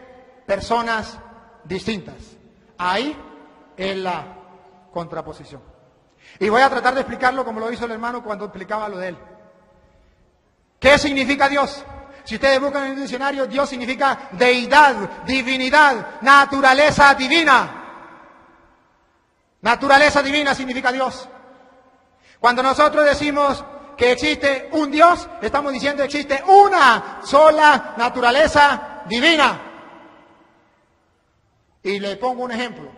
personas distintas. Ahí es la contraposición. Y voy a tratar de explicarlo como lo hizo el hermano cuando explicaba lo de él. ¿Qué significa Dios? Si ustedes buscan en el diccionario, Dios significa deidad, divinidad, naturaleza divina. Naturaleza divina significa Dios. Cuando nosotros decimos que existe un Dios, estamos diciendo que existe una sola naturaleza divina. Y le pongo un ejemplo.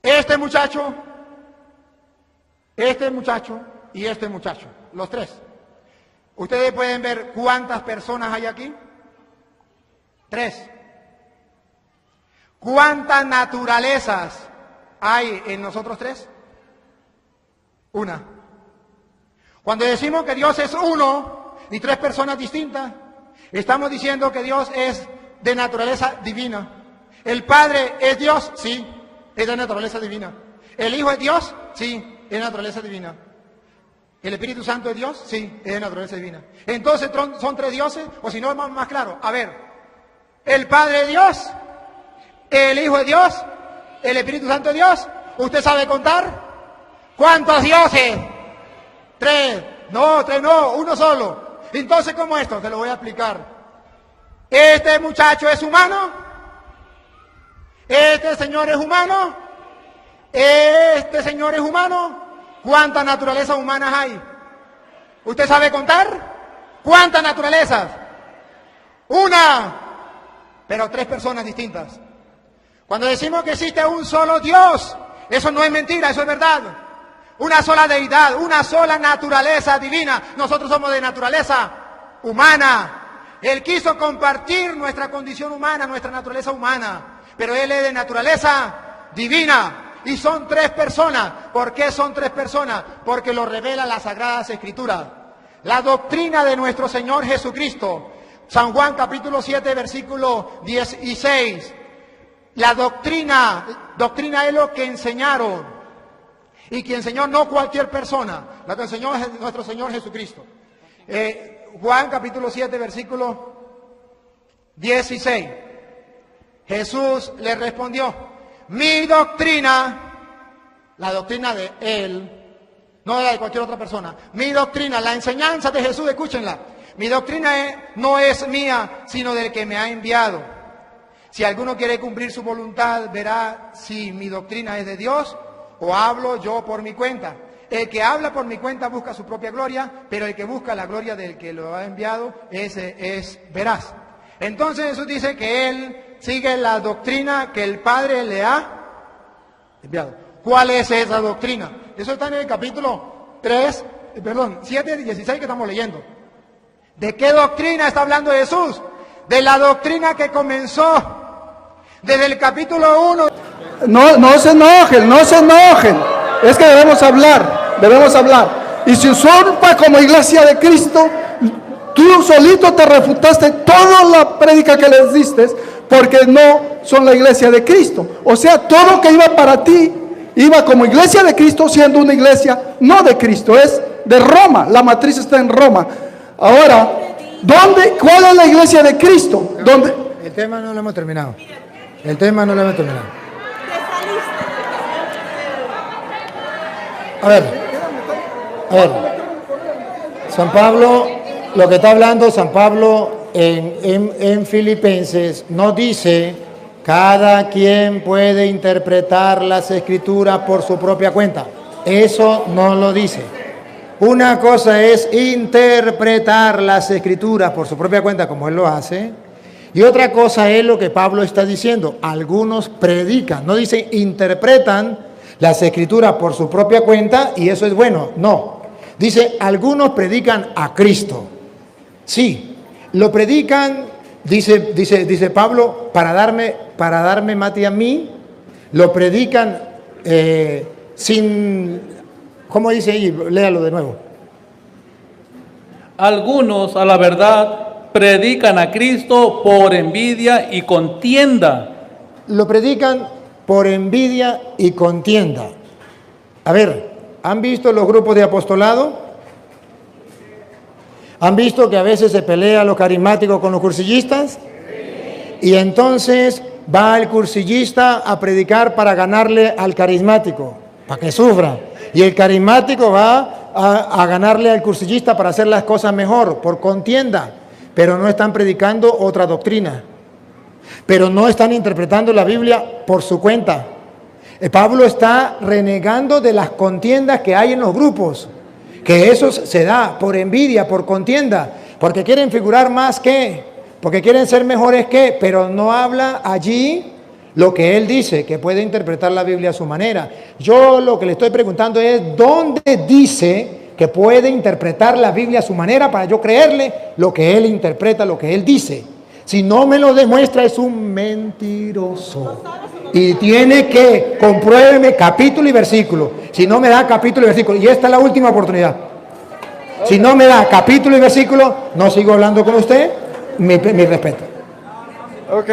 Este muchacho y este muchacho, los 3. Ustedes pueden ver cuántas personas hay aquí. 3. ¿Cuántas naturalezas hay en nosotros 3? 1. Cuando decimos que Dios es uno y 3 personas distintas, estamos diciendo que Dios es de naturaleza divina. ¿El Padre es Dios? Sí, es de naturaleza divina. ¿El Hijo es Dios? Sí, es de naturaleza divina. ¿El Espíritu Santo es Dios? Sí, es de naturaleza divina. Entonces, ¿son 3 dioses? O si no, es más claro. A ver, ¿el Padre es Dios? ¿El Hijo es Dios? ¿El Espíritu Santo es Dios? ¿Usted sabe contar? ¿Cuántos dioses? 3. No, 3 no, uno solo. Entonces, ¿cómo esto? Te lo voy a explicar. ¿Este muchacho es humano? ¿Este señor es humano? ¿Este señor es humano? ¿Cuántas naturalezas humanas hay? ¿Usted sabe contar? ¿Cuántas naturalezas? 1. Pero 3 personas distintas. Cuando decimos que existe un solo Dios, eso no es mentira, eso es verdad. Una sola deidad, una sola naturaleza divina. Nosotros somos de naturaleza humana. Él quiso compartir nuestra condición humana, nuestra naturaleza humana. Pero Él es de naturaleza divina. Y son 3 personas. ¿Por qué son 3 personas? Porque lo revela las Sagradas Escrituras. La doctrina de nuestro Señor Jesucristo. San Juan capítulo 7, versículo 16. La doctrina es lo que enseñaron. Y que enseñó no cualquier persona. La que enseñó es nuestro Señor Jesucristo. Juan capítulo 7, versículo 16. Jesús le respondió. Mi doctrina, la doctrina de Él, no la de cualquier otra persona. Mi doctrina, la enseñanza de Jesús, escúchenla. Mi doctrina no es mía, sino del que me ha enviado. Si alguno quiere cumplir su voluntad, verá si mi doctrina es de Dios o hablo yo por mi cuenta. El que habla por mi cuenta busca su propia gloria, pero el que busca la gloria del que lo ha enviado, ese es veraz. Entonces Jesús dice que Él sigue la doctrina que el Padre le ha enviado. ¿Cuál es esa doctrina? Eso está en el capítulo 7 y 16 que estamos leyendo. ¿De qué doctrina está hablando Jesús? de la doctrina que comenzó desde el capítulo 1. No se enojen, no se enojen. Es que debemos hablar, debemos hablar. Y si usurpa como iglesia de Cristo, tú solito te refutaste toda la prédica que les diste, porque no son la iglesia de Cristo. O sea, todo lo que iba para ti, iba como iglesia de Cristo, siendo una iglesia no de Cristo, es de Roma. La matriz está en Roma. Ahora, ¿cuál es la iglesia de Cristo? ¿Dónde? El tema no lo hemos terminado. El tema no lo hemos terminado. A ver. San Pablo, lo que está hablando San Pablo en Filipenses, no dice cada quien puede interpretar las escrituras por su propia cuenta. Eso no lo dice. Una cosa es interpretar las escrituras por su propia cuenta, como él lo hace, y otra cosa es lo que Pablo está diciendo. Algunos predican, no dice interpretan las escrituras por su propia cuenta y eso es bueno. No, dice algunos predican a Cristo. Sí, lo predican, dice Pablo, para darme mate a mí, lo predican sin, ¿cómo dice ahí? Léalo de nuevo. Algunos, a la verdad, predican a Cristo por envidia y contienda. Lo predican por envidia y contienda. A ver, ¿han visto los grupos de apostolado? ¿Han visto que a veces se pelean los carismáticos con los cursillistas? Y entonces va el cursillista a predicar para ganarle al carismático, para que sufra. Y el carismático va a ganarle al cursillista para hacer las cosas mejor, por contienda. Pero no están predicando otra doctrina. Pero no están interpretando la Biblia por su cuenta. Pablo está renegando de las contiendas que hay en los grupos. Que eso se da por envidia, por contienda. Porque quieren figurar más que, porque quieren ser mejores que, pero no habla allí lo que él dice, que puede interpretar la Biblia a su manera. Yo lo que le estoy preguntando es, ¿dónde dice que puede interpretar la Biblia a su manera para yo creerle lo que él interpreta, lo que él dice? Si no me lo demuestra, es un mentiroso. Y tiene que compruébeme capítulo y versículo. Si no me da capítulo y versículo, y esta es la última oportunidad. Si no me da capítulo y versículo, no sigo hablando con usted, mi respeto. Ok,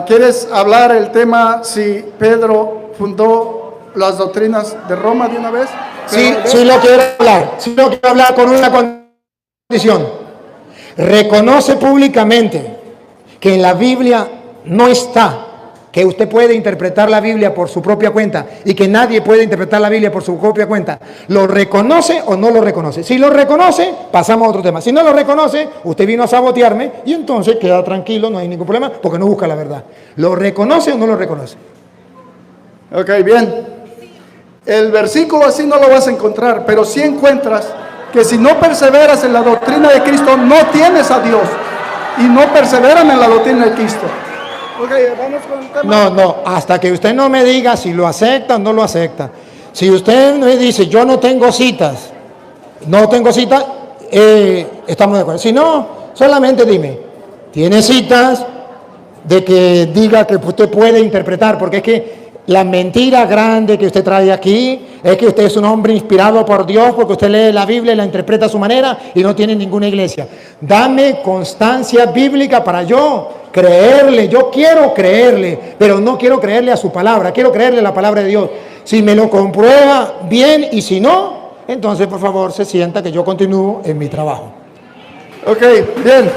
¿quieres hablar el tema si Pedro fundó las doctrinas de Roma de una vez? Sí, sí lo quiero hablar. Sí lo quiero hablar con una condición. Reconoce públicamente que en la Biblia no está que usted puede interpretar la Biblia por su propia cuenta y que nadie puede interpretar la Biblia por su propia cuenta. ¿Lo reconoce o no lo reconoce? Si lo reconoce, pasamos a otro tema. Si no lo reconoce, usted vino a sabotearme y entonces queda tranquilo, no hay ningún problema porque no busca la verdad. ¿Lo reconoce o no lo reconoce? Ok, bien. El versículo así no lo vas a encontrar, pero sí encuentras que si no perseveras en la doctrina de Cristo, no tienes a Dios. Y no perseveran en la doctrina de Cristo. Okay, vamos con el tema. No, hasta que usted no me diga si lo acepta o no lo acepta. Si usted me dice, yo no tengo citas, estamos de acuerdo. Si no, solamente dime, ¿tiene citas de que diga que usted puede interpretar? Porque es que la mentira grande que usted trae aquí es que usted es un hombre inspirado por Dios porque usted lee la Biblia y la interpreta a su manera y no tiene ninguna iglesia. Dame constancia bíblica para yo creerle. Yo quiero creerle, pero no quiero creerle a su palabra, quiero creerle a la palabra de Dios. Si me lo comprueba, bien, y si no, entonces por favor se sienta que yo continúo en mi trabajo. Ok, bien.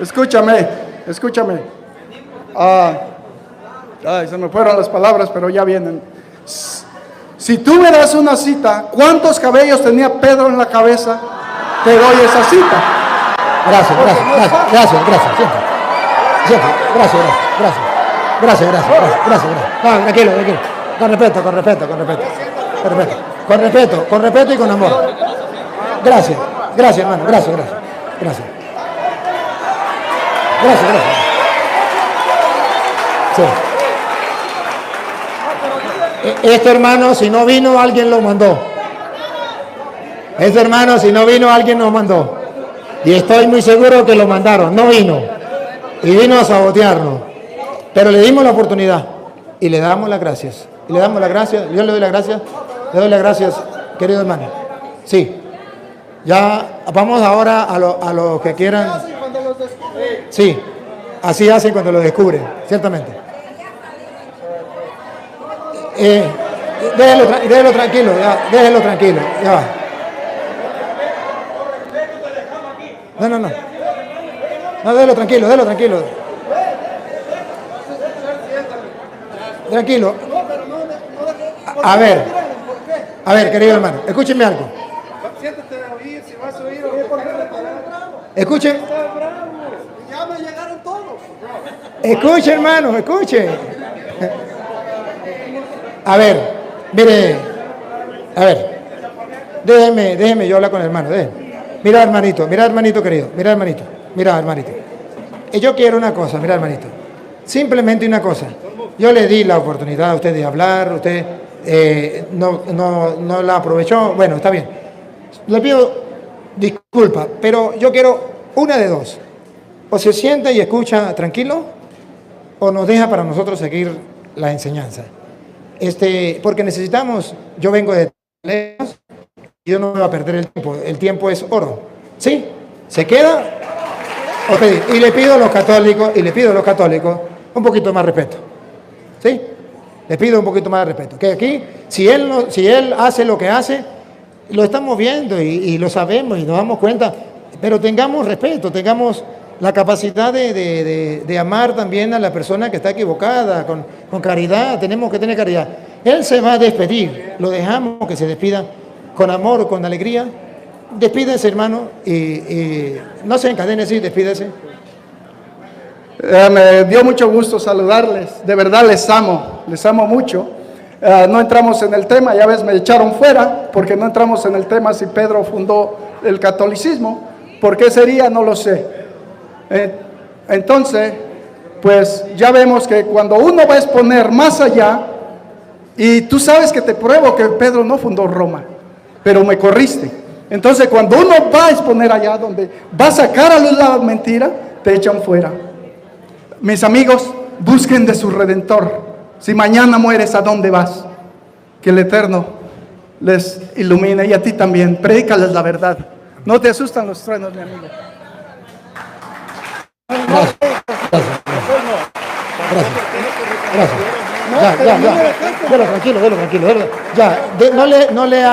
Escúchame. Se me fueron las palabras, pero ya vienen. Si tú me das una cita, ¿cuántos cabellos tenía Pedro en la cabeza? Te doy esa cita. Gracias. No, tranquilo. Con respeto y con amor. Gracias, hermano, gracias. Sí. Este hermano, si no vino, alguien lo mandó. Este hermano, si no vino, alguien nos mandó. Y estoy muy seguro que lo mandaron. No vino. Y vino a sabotearnos. Pero le dimos la oportunidad. Y le damos las gracias. Y le damos las gracias. Yo le doy las gracias. Le doy las gracias, querido hermano. Sí. Ya vamos ahora a lo que quieran. Sí. Así hacen cuando lo descubren. Ciertamente. Déjelo tranquilo. Ya, déjelo tranquilo. Ya va. No. No, déjelo tranquilo. Tranquilo. A ver, querido hermano, escúchenme algo. Siéntate a oír, si vas a oír. Escuchen. Ya me llegaron todos. Escuchen, hermano, escuchen. A ver, mire. A ver. Déjeme yo hablar con el hermano. Mira, hermanito querido. Mira, hermanito. Y yo quiero una cosa, mira, hermanito. Simplemente una cosa. Yo le di la oportunidad a usted de hablar, usted no la aprovechó. Bueno, está bien. Le pido disculpas, pero yo quiero una de dos. O se sienta y escucha tranquilo, o nos deja para nosotros seguir la enseñanza. Porque necesitamos, yo vengo de lejos, y yo no me voy a perder el tiempo es oro. ¿Sí? ¿Se queda? Okay. Y le pido a los católicos un poquito más respeto. ¿Sí? Le pido un poquito más de respeto. Que aquí, si él hace lo que hace, lo estamos viendo y lo sabemos y nos damos cuenta, pero tengamos respeto, tengamos la capacidad de amar también a la persona que está equivocada, con caridad, tenemos que tener caridad. Él se va a despedir, lo dejamos que se despida con amor, con alegría. Despídense, hermano, y no se encadene, sí, despídese. Me dio mucho gusto saludarles, de verdad les amo mucho. No entramos en el tema, ya ves, me echaron fuera porque no entramos en el tema si Pedro fundó el catolicismo. ¿Por qué sería? No lo sé. Entonces, pues ya vemos que cuando uno va a exponer más allá, y tú sabes que te pruebo que Pedro no fundó Roma, pero me corriste. Entonces, cuando uno va a exponer allá donde va a sacar a luz la mentira, te echan fuera. Mis amigos, busquen de su Redentor. Si mañana mueres, ¿a dónde vas? Que el Eterno les ilumine, y a ti también. Predícales la verdad. No te asustan los truenos, mi amigo. Gracias. Ya. Déjalo tranquilo. Ya, no le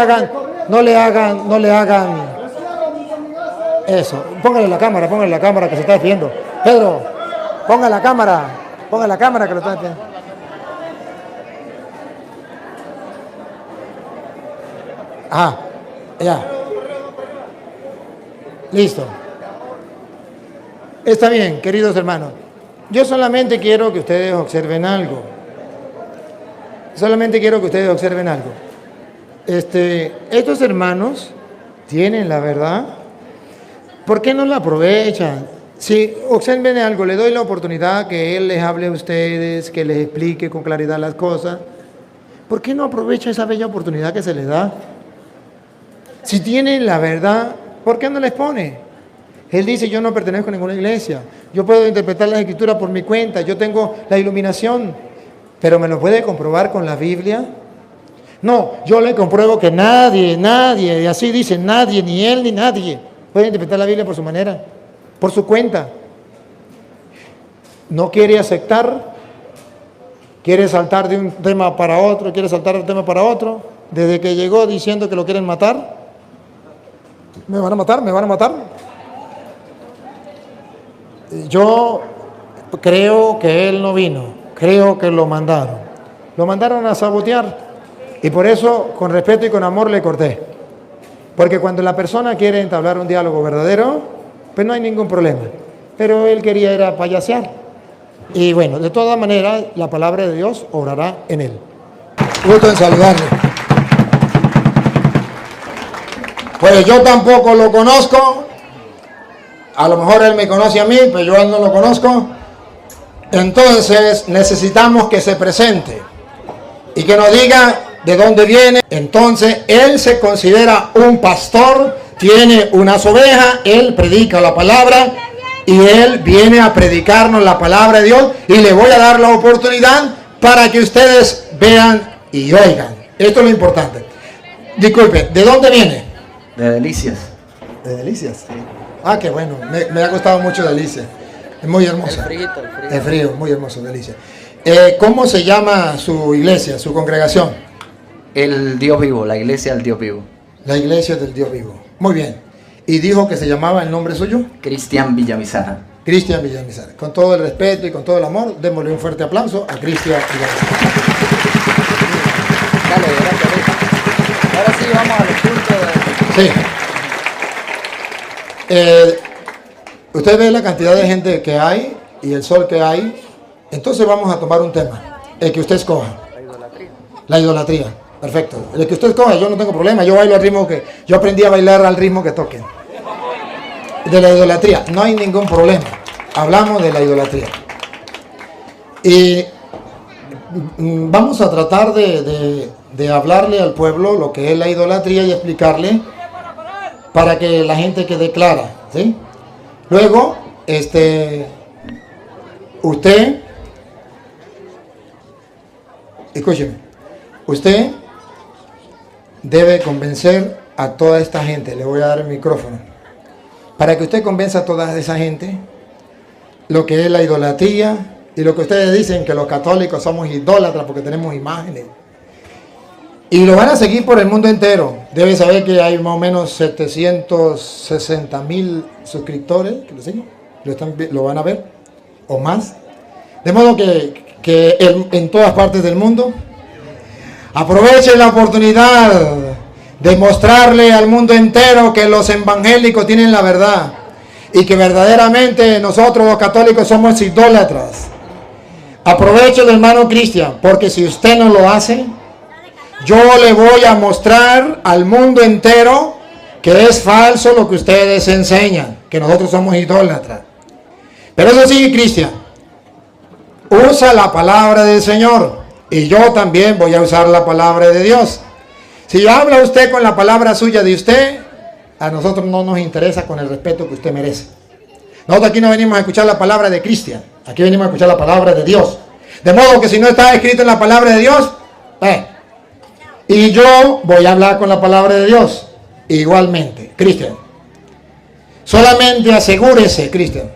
hagan eso. Póngale la cámara que se está despidiendo. Pedro, ponga la cámara que lo está despidiendo. Ya. Listo. Está bien, queridos hermanos. Yo solamente quiero que ustedes observen algo. Estos hermanos tienen la verdad. ¿Por qué no la aprovechan? Si observen algo, le doy la oportunidad que él les hable a ustedes, que les explique con claridad las cosas. ¿Por qué no aprovecha esa bella oportunidad que se les da? Si tienen la verdad, ¿por qué no les pone? Él dice, yo no pertenezco a ninguna iglesia. Yo puedo interpretar las escrituras por mi cuenta. Yo tengo la iluminación. ¿Pero me lo puede comprobar con la Biblia? No, yo le compruebo que nadie, y así dice, nadie, ni él ni nadie, puede interpretar la Biblia por su manera, por su cuenta. No quiere aceptar, quiere saltar de un tema para otro, desde que llegó diciendo que lo quieren matar. Me van a matar. Yo creo que él no vino, creo que lo mandaron a sabotear. Y por eso, con respeto y con amor, le corté. Porque cuando la persona quiere entablar un diálogo verdadero, pues no hay ningún problema. Pero él quería era payasear. Y bueno, de todas maneras, la palabra de Dios obrará en él. Gusto en saludarle. Pues yo tampoco lo conozco. A lo mejor él me conoce a mí, pero yo a él no lo conozco. Entonces necesitamos que se presente y que nos diga de dónde viene. Entonces él se considera un pastor, tiene unas ovejas, él predica la palabra y él viene a predicarnos la palabra de Dios, y le voy a dar la oportunidad para que ustedes vean y oigan. Esto es lo importante. Disculpe, ¿de dónde viene? De Delicias. ¿De Delicias? Sí. Ah, qué bueno, me ha gustado mucho Delicias. Es muy hermosa. El frío, muy hermoso, Delicias. ¿Cómo se llama su iglesia, su congregación? El Dios vivo, la iglesia del Dios vivo. La iglesia del Dios vivo. Muy bien. ¿Y dijo que se llamaba el nombre suyo? Cristian Villamizar. Cristian Villamizar. Con todo el respeto y con todo el amor, démosle un fuerte aplauso a Cristian Villamizar. Dale, gracias. Ahora sí, vamos a los puntos de... Sí. Usted ve la cantidad de gente que hay y el sol que hay. Entonces vamos a tomar un tema, el que usted escoja. La idolatría. La idolatría, perfecto. El que usted escoja, yo no tengo problema, yo bailo al ritmo que... Yo aprendí a bailar al ritmo que toquen. De la idolatría, no hay ningún problema. Hablamos de la idolatría. Y vamos a tratar de hablarle al pueblo lo que es la idolatría y explicarle para que la gente quede clara, ¿sí? Luego, usted, escúcheme, usted debe convencer a toda esta gente. Le voy a dar el micrófono para que usted convenza a toda esa gente lo que es la idolatría y lo que ustedes dicen que los católicos somos idólatras porque tenemos imágenes. Y lo van a seguir por el mundo entero. Debe saber que hay más o menos 760,000 suscriptores que lo siguen, lo van a ver, o más. De modo que en todas partes del mundo, aprovechen la oportunidad de mostrarle al mundo entero que los evangélicos tienen la verdad y que verdaderamente nosotros los católicos somos idólatras. Aprovechen, hermano Cristian, porque si usted no lo hace, yo le voy a mostrar al mundo entero que es falso lo que ustedes enseñan, que nosotros somos idólatras. Pero eso sí, Cristian, usa la palabra del Señor y yo también voy a usar la palabra de Dios. Si habla usted con la palabra suya de usted, a nosotros no nos interesa, con el respeto que usted merece. Nosotros aquí no venimos a escuchar la palabra de Cristian, aquí venimos a escuchar la palabra de Dios. De modo que si no está escrito en la palabra de Dios, y yo voy a hablar con la palabra de Dios igualmente. Cristian, solamente asegúrese, Cristian,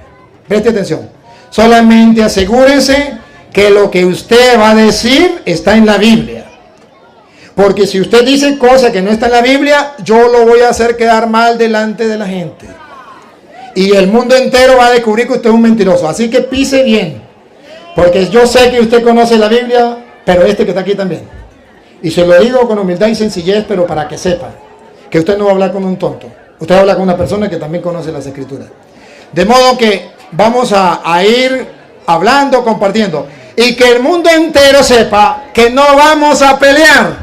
preste atención, solamente asegúrese que lo que usted va a decir está en la Biblia. Porque si usted dice cosas que no está en la Biblia, yo lo voy a hacer quedar mal delante de la gente. Y el mundo entero va a descubrir que usted es un mentiroso. Así que pise bien. Porque yo sé que usted conoce la Biblia, pero que está aquí también. Y se lo digo con humildad y sencillez, pero para que sepa que usted no va a hablar con un tonto. Usted habla con una persona que también conoce las Escrituras. De modo que vamos a ir hablando, compartiendo. Y que el mundo entero sepa que no vamos a pelear.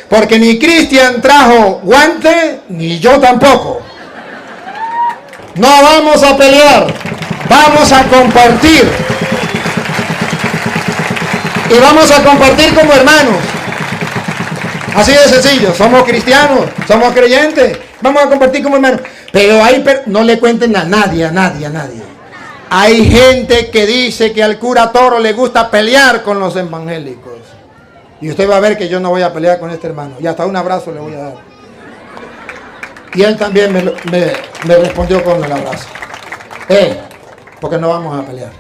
Porque ni Cristian trajo guante, ni yo tampoco. No vamos a pelear. Vamos a compartir. Y vamos a compartir como hermanos. Así de sencillo. Somos cristianos, somos creyentes. Vamos a compartir como hermanos. Pero no le cuenten a nadie. Hay gente que dice que al cura Toro le gusta pelear con los evangélicos. Y usted va a ver que yo no voy a pelear con este hermano. Y hasta un abrazo le voy a dar. Y él también me respondió con el abrazo. Porque no vamos a pelear.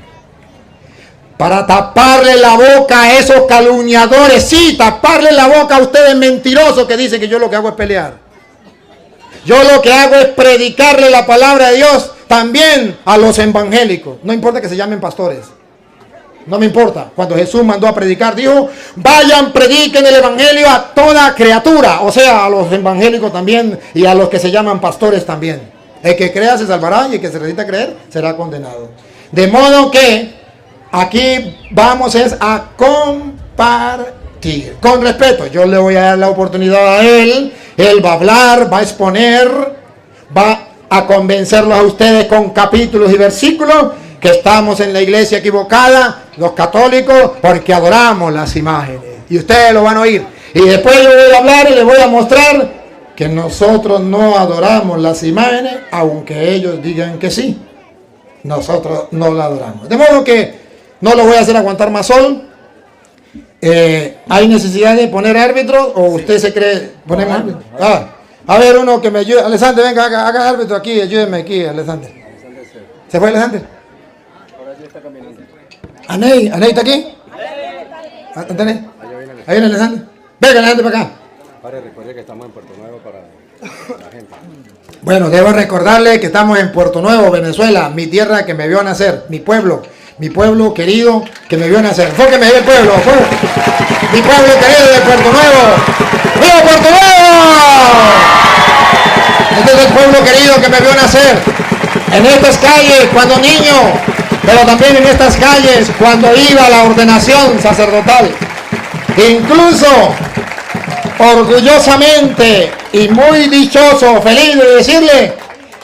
Para taparle la boca a esos calumniadores. Sí, taparle la boca a ustedes mentirosos que dicen que yo lo que hago es pelear. Yo lo que hago es predicarle la palabra de Dios también a los evangélicos. No importa que se llamen pastores. No me importa. Cuando Jesús mandó a predicar, dijo, vayan, prediquen el evangelio a toda criatura. O sea, a los evangélicos también y a los que se llaman pastores también. El que crea se salvará y el que se resista a creer será condenado. De modo que aquí vamos a compartir. Con respeto, yo le voy a dar la oportunidad a él. Él va a hablar, va a exponer, va a convencerlos a ustedes con capítulos y versículos que estamos en la iglesia equivocada, los católicos, porque adoramos las imágenes. Y ustedes lo van a oír. Y después yo voy a hablar y les voy a mostrar que nosotros no adoramos las imágenes, aunque ellos digan que sí. Nosotros no la adoramos. De modo que no lo voy a hacer aguantar más solo. ¿Hay necesidad de poner árbitros o usted se cree? ¿Ponemos árbitros? A ver, uno que me ayude. Alexander, venga, haga árbitro aquí, ayúdeme aquí, Alexander. ¿Se fue Alexander? ¿Aney está aquí? ¿Aney? Ahí viene Alexander. Venga, Alexander, para acá. Recuerde que estamos en Puerto Nuevo para la gente. Bueno, debo recordarle que estamos en Puerto Nuevo, Venezuela, mi tierra que me vio nacer, mi pueblo querido que me vio nacer. Enfóqueme ahí el pueblo. Mi pueblo querido de Puerto Nuevo. ¡Viva Puerto Nuevo! Este es el pueblo querido que me vio nacer. En estas calles cuando niño, pero también en estas calles cuando iba a la ordenación sacerdotal. Incluso orgullosamente y muy dichoso, feliz de decirle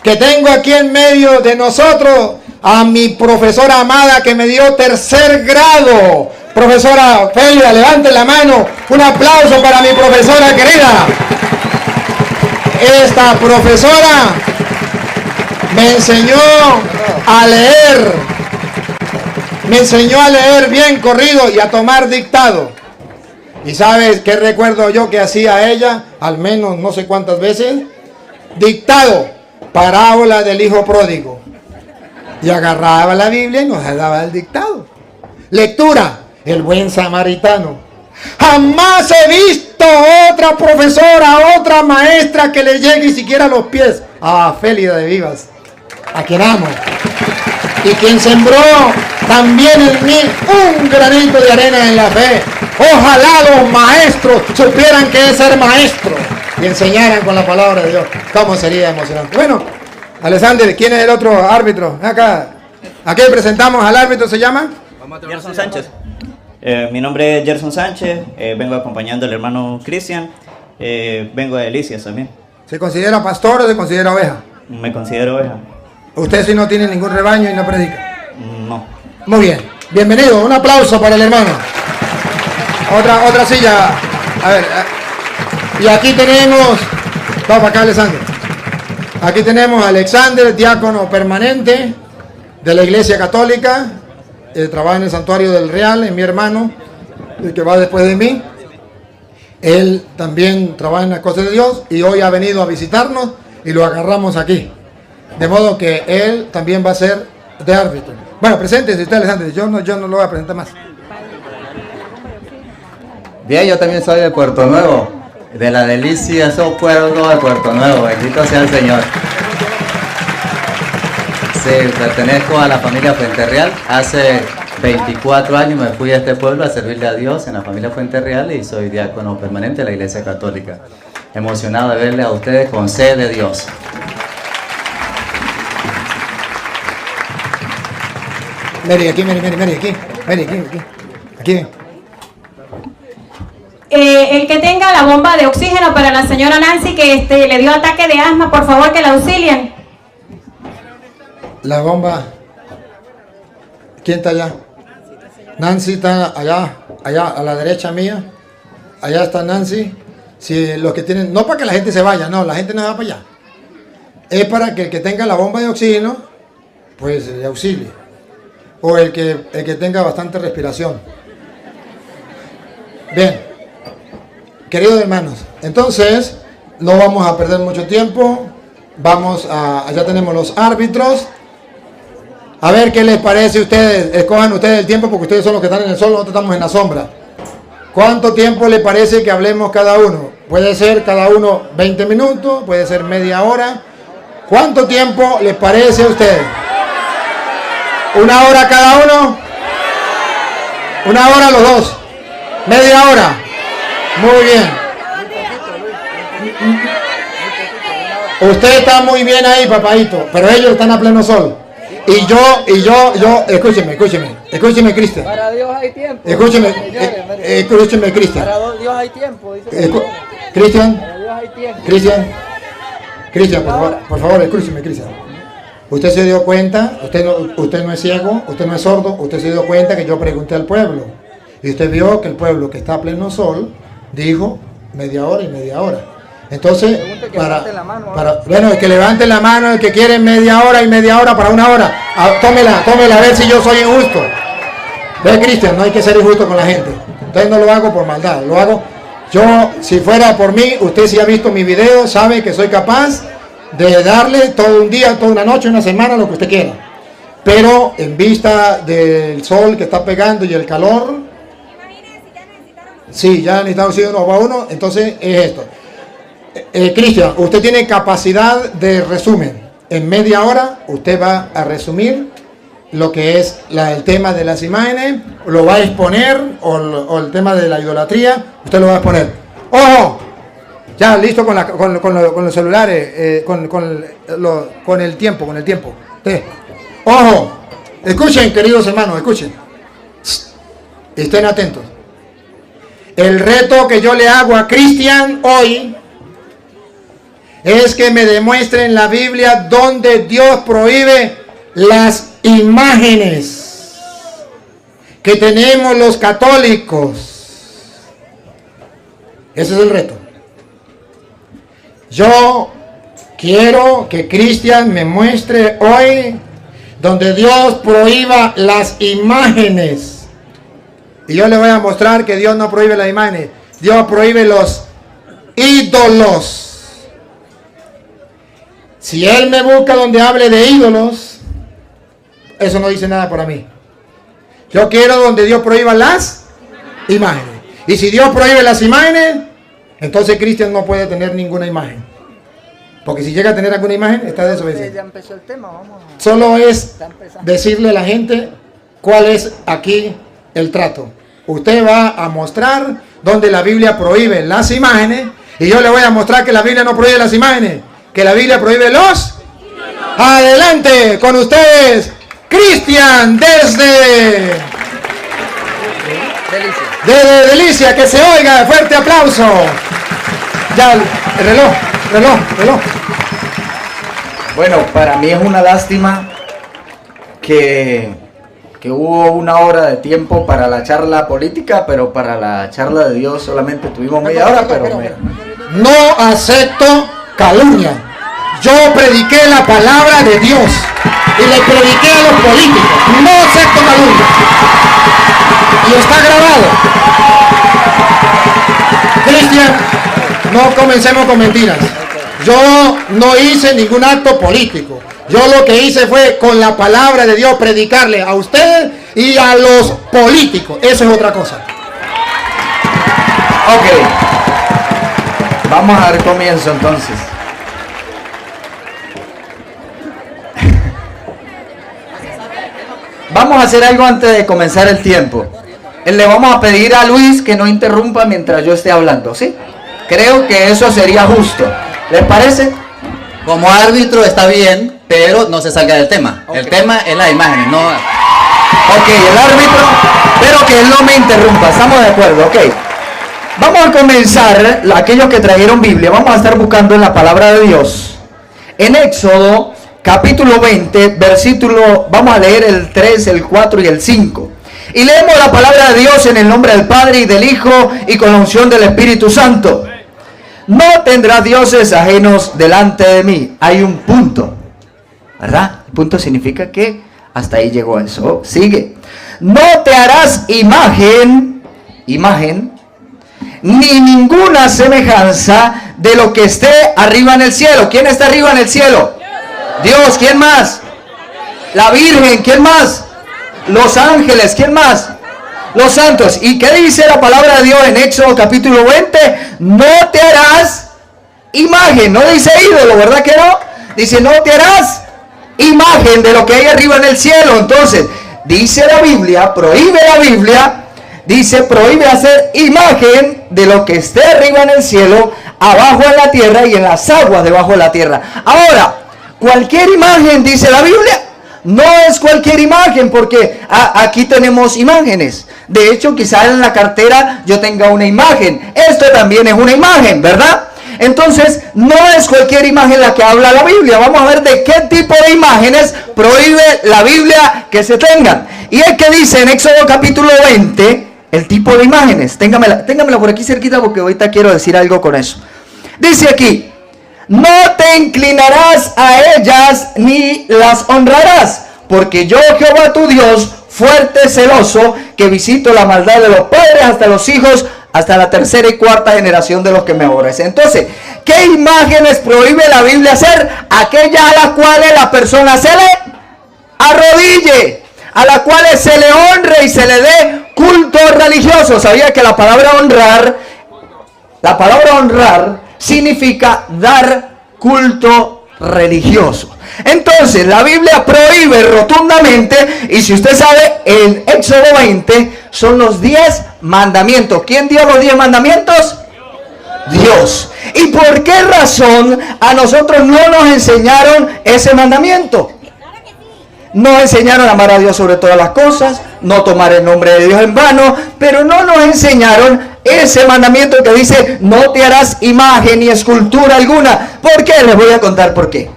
que tengo aquí en medio de nosotros a mi profesora amada que me dio tercer grado. Profesora Felia, levante la mano. Un aplauso para mi profesora querida. Esta profesora me enseñó a leer. Me enseñó a leer bien corrido y a tomar dictado. ¿Y sabes qué recuerdo yo que hacía ella? Al menos no sé cuántas veces. Dictado. Parábola del hijo pródigo. Y agarraba la Biblia y nos daba el dictado. Lectura. El buen samaritano. Jamás he visto otra profesora, otra maestra que le llegue siquiera a los pies. A Félida de Vivas, a quien amo. Y quien sembró también en mí un granito de arena en la fe. Ojalá los maestros supieran qué es ser maestro y enseñaran con la palabra de Dios. ¿Cómo sería emocionante? Bueno, Alexander, ¿quién es el otro árbitro? Acá. Aquí presentamos al árbitro, ¿se llama? Gerson Sánchez. Mi nombre es Gerson Sánchez, vengo acompañando al hermano Cristian, vengo de Delicias también. ¿Se considera pastor o se considera oveja? Me considero oveja. ¿Usted sí no tiene ningún rebaño y no predica? No. Muy bien, bienvenido, un aplauso para el hermano. Otra silla, a ver, y aquí tenemos, vamos para acá Alexander. Aquí tenemos a Alexander, diácono permanente de la Iglesia Católica. Trabaja en el Santuario del Real, es mi hermano, el que va después de mí. Él también trabaja en las cosas de Dios y hoy ha venido a visitarnos y lo agarramos aquí. De modo que él también va a ser de árbitro. Bueno, preséntese usted, Alexander, yo no lo voy a presentar más. Bien, yo también soy de Puerto Nuevo, de la Delicia, esos pueblos de Puerto Nuevo, bendito sea el Señor. Sí, pertenezco a la familia Fuente Real. Hace 24 años me fui a este pueblo a servirle a Dios en la familia Fuente Real y soy diácono permanente de la Iglesia Católica. Emocionado de verle a ustedes con sed de Dios. Mary, aquí, aquí. El que tenga la bomba de oxígeno para la señora Nancy que le dio ataque de asma, por favor que la auxilien. La bomba. ¿Quién está allá? Nancy está allá a la derecha mía. Allá está Nancy. Si los que tienen, no para que la gente se vaya, no, la gente no va para allá. Es para que el que tenga la bomba de oxígeno, pues le auxilie. O el que tenga bastante respiración. Bien, queridos hermanos, entonces no vamos a perder mucho tiempo. Allá tenemos los árbitros. A ver qué les parece a ustedes. Escojan ustedes el tiempo porque ustedes son los que están en el sol, nosotros estamos en la sombra. ¿Cuánto tiempo les parece que hablemos cada uno? Puede ser cada uno 20 minutos, puede ser media hora. ¿Cuánto tiempo les parece a ustedes? ¿Una hora cada uno? ¿Una hora los dos? ¿Media hora? Muy bien. Usted está muy bien ahí, papadito, pero ellos están a pleno sol. Y yo, escúcheme, Cristian. Para Dios hay tiempo. Escúcheme, Cristian. Para Dios hay tiempo, dice. Cristian. Para Dios hay tiempo. Cristian, por favor, escúcheme, Cristian. Usted se dio cuenta, usted no es ciego, usted no es sordo, usted se dio cuenta que yo pregunté al pueblo. Y usted vio que el pueblo que está a pleno sol Dijo media hora y media hora. Entonces, bueno, el que levante la mano, el que quiere media hora y media hora para una hora. Tómela, a ver si yo soy injusto. Ve, Cristian, no hay que ser injusto con la gente. Entonces no lo hago por maldad, lo hago. Yo, si fuera por mí, usted si ha visto mi video, sabe que soy capaz de darle todo un día, toda una noche, una semana, lo que usted quiera. Pero en vista del sol que está pegando y el calor, sí, ya necesitamos ir uno a uno, entonces es esto. Cristian, usted tiene capacidad de resumen. En media hora usted va a resumir lo que es el tema de las imágenes, lo va a exponer, o el tema de la idolatría, usted lo va a exponer. ¡Ojo! Ya, listo con los celulares, con el tiempo. ¡Ojo! Escuchen, queridos hermanos, escuchen. Estén atentos. El reto que yo le hago a Cristian hoy es que me demuestre en la Biblia donde Dios prohíbe las imágenes que tenemos los católicos. Ese es el reto. Yo quiero que Cristian me muestre hoy donde Dios prohíba las imágenes. Y yo le voy a mostrar que Dios no prohíbe las imágenes. Dios prohíbe los ídolos. Si Él me busca donde hable de ídolos, eso no dice nada para mí. Yo quiero donde Dios prohíba las imágenes. Y si Dios prohíbe las imágenes, entonces Cristian no puede tener ninguna imagen. Porque si llega a tener alguna imagen, está desobedeciendo. Ya empezó el tema, vamos. Solo es decirle a la gente cuál es aquí el trato. Usted va a mostrar donde la Biblia prohíbe las imágenes, y yo le voy a mostrar que la Biblia no prohíbe las imágenes, que la Biblia prohíbe los... Adelante con ustedes, Cristian desde Delicia, que se oiga, fuerte aplauso. Ya, el reloj. Bueno, para mí es una lástima que hubo una hora de tiempo para la charla política, pero para la charla de Dios solamente tuvimos media hora, pero... No acepto calumnia. Yo prediqué la palabra de Dios y le prediqué a los políticos. No acepto calumnia. Y está grabado. Cristian, no comencemos con mentiras. Yo no hice ningún acto político. Yo lo que hice fue con la palabra de Dios predicarle a usted y a los políticos. Eso es otra cosa. Ok. Vamos a dar comienzo entonces. Vamos a hacer algo antes de comenzar el tiempo. Le vamos a pedir a Luis que no interrumpa mientras yo esté hablando, ¿sí? Creo que eso sería justo. ¿Les parece? Como árbitro está bien, pero no se salga del tema. Okay. El tema es las imágenes, no... Ok, el árbitro, pero que él no me interrumpa, estamos de acuerdo, ok. Vamos a comenzar, aquellos que trajeron Biblia, vamos a estar buscando en la palabra de Dios. En Éxodo, capítulo 20, versículo, vamos a leer el 3, el 4 y el 5. Y leemos la palabra de Dios en el nombre del Padre y del Hijo y con la unción del Espíritu Santo. No tendrás dioses ajenos delante de mí. Hay un punto, ¿verdad? El punto significa que hasta ahí llegó eso. Sigue. No te harás imagen, ni ninguna semejanza de lo que esté arriba en el cielo. ¿Quién está arriba en el cielo? Dios. ¿Quién más? La Virgen. ¿Quién más? Los ángeles. ¿Quién más? Los santos. ¿Y qué dice la palabra de Dios en Éxodo capítulo 20? No te harás imagen. No dice ídolo, ¿verdad que no? Dice no te harás imagen de lo que hay arriba en el cielo. Entonces, dice la Biblia, prohíbe la Biblia, dice prohíbe hacer imagen de lo que esté arriba en el cielo, abajo en la tierra y en las aguas debajo de la tierra. Ahora, cualquier imagen, dice la Biblia, no es cualquier imagen, porque aquí tenemos imágenes. De hecho, quizás en la cartera yo tenga una imagen. Esto también es una imagen, ¿verdad? Entonces, no es cualquier imagen la que habla la Biblia. Vamos a ver de qué tipo de imágenes prohíbe la Biblia que se tengan. Y es que dice en Éxodo capítulo 20, el tipo de imágenes. Téngamela por aquí cerquita porque ahorita quiero decir algo con eso. Dice aquí, no te inclinarás a ellas ni las honrarás, porque yo, Jehová tu Dios, fuerte, celoso, que visito la maldad de los padres hasta los hijos, hasta la tercera y cuarta generación de los que me aborrecen. Entonces, ¿qué imágenes prohíbe la Biblia hacer? Aquellas a las cuales la persona se le arrodille, a las cuales se le honre y se le dé culto religioso. ¿Sabía que la palabra honrar significa dar culto religioso? Entonces la Biblia prohíbe rotundamente, y si usted sabe, en Éxodo 20 son los 10 mandamientos. ¿Quién dio los 10 mandamientos? Dios. ¿Y por qué razón a nosotros no nos enseñaron ese mandamiento? Nos enseñaron a amar a Dios sobre todas las cosas, no tomar el nombre de Dios en vano, pero no nos enseñaron ese mandamiento que dice, no te harás imagen ni escultura alguna. ¿Por qué? Les voy a contar por qué.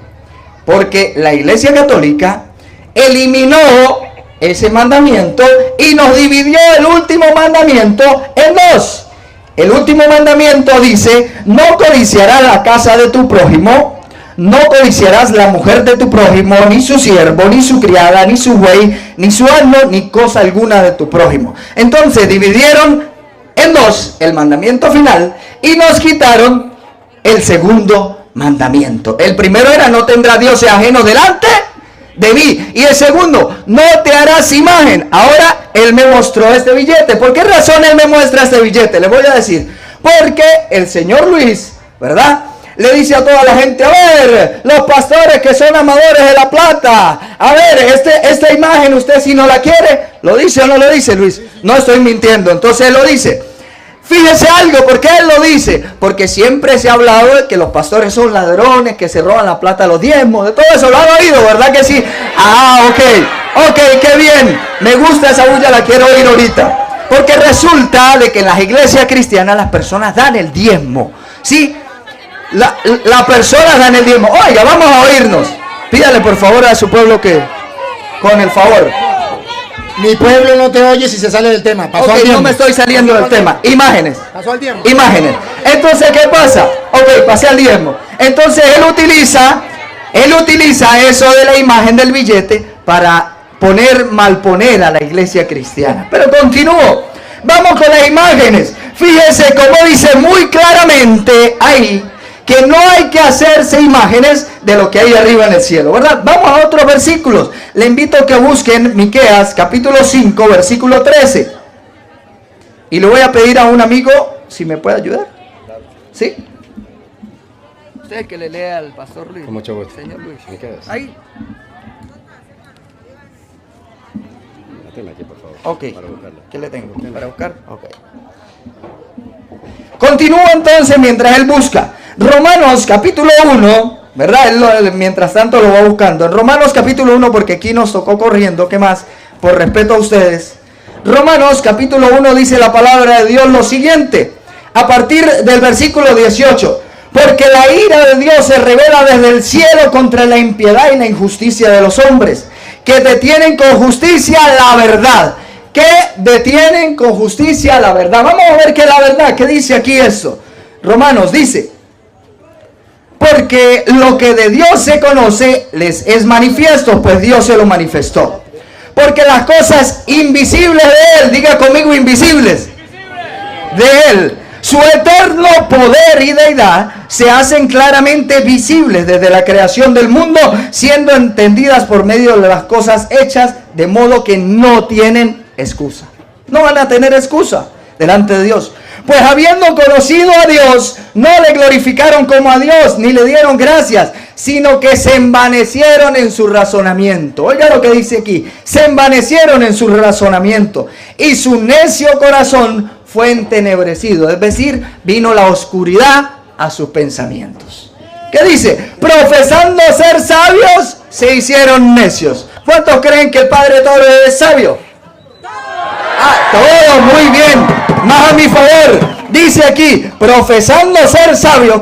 Porque la Iglesia Católica eliminó ese mandamiento y nos dividió el último mandamiento en dos. El último mandamiento dice, no codiciarás la casa de tu prójimo, no codiciarás la mujer de tu prójimo, ni su siervo, ni su criada, ni su buey, ni su asno, ni cosa alguna de tu prójimo. Entonces dividieron en dos el mandamiento final y nos quitaron el segundo mandamiento. El primero era, no tendrás dioses ajenos delante de mí. Y el segundo, no te harás imagen. Ahora él me mostró este billete. ¿Por qué razón él me muestra este billete? Le voy a decir. Porque el señor Luis, ¿verdad?, le dice a toda la gente, a ver, los pastores que son amadores de la plata, a ver, esta imagen usted si no la quiere, ¿lo dice o no lo dice, Luis? No estoy mintiendo. Entonces él lo dice. Fíjese algo, ¿por qué él lo dice? Porque siempre se ha hablado de que los pastores son ladrones, que se roban la plata, los diezmos, de todo eso, lo han oído, ¿verdad que sí? Ah, ok, qué bien, me gusta esa bulla, la quiero oír ahorita. Porque resulta de que en las iglesias cristianas las personas dan el diezmo, ¿sí? Las personas dan el diezmo. Oiga, vamos a oírnos. Pídale por favor a su pueblo que, con el favor. Mi pueblo no te oye si se sale del tema. Pasó al tiempo. No me estoy saliendo del tema. Imágenes. Pasó al tiempo. Imágenes. Entonces, ¿qué pasa? Ok, pasé al diezmo. Entonces, él utiliza eso de la imagen del billete para malponer a la iglesia cristiana. Pero continúo. Vamos con las imágenes. Fíjese cómo dice muy claramente ahí que no hay que hacerse imágenes de lo que hay arriba en el cielo, ¿verdad? Vamos a otros versículos. Le invito a que busquen Miqueas capítulo 5, versículo 13. Y le voy a pedir a un amigo si me puede ayudar. ¿Sí? Usted que le lea al pastor Luis. Con mucho gusto. Señor Luis. Miqueas. Ahí. Dáteme aquí, por favor. Ok. Para buscarla. ¿Qué le tengo? ¿Para buscar? Ok. Continúa entonces mientras él busca. Romanos capítulo 1, ¿verdad? Él mientras tanto lo va buscando. En Romanos capítulo 1, porque aquí nos tocó corriendo, ¿qué más? Por respeto a ustedes. Romanos capítulo 1 dice la palabra de Dios lo siguiente. A partir del versículo 18. Porque la ira de Dios se revela desde el cielo contra la impiedad y la injusticia de los hombres, que detienen con justicia la verdad. Que detienen con justicia la verdad. Vamos a ver qué es la verdad. ¿Qué dice aquí eso? Romanos dice, porque lo que de Dios se conoce les es manifiesto, pues Dios se lo manifestó. Porque las cosas invisibles de Él, diga conmigo invisibles, de Él, su eterno poder y deidad se hacen claramente visibles desde la creación del mundo, siendo entendidas por medio de las cosas hechas, de modo que no tienen excusa. No van a tener excusa delante de Dios. Pues habiendo conocido a Dios, no le glorificaron como a Dios, ni le dieron gracias, sino que se envanecieron en su razonamiento. Oiga lo que dice aquí. Se envanecieron en su razonamiento, y su necio corazón fue entenebrecido. Es decir, vino la oscuridad a sus pensamientos. ¿Qué dice? Profesando ser sabios, se hicieron necios. ¿Cuántos creen que el Padre Toro es sabio? Todos, muy bien. Más a mi favor. Dice aquí, profesando ser sabios.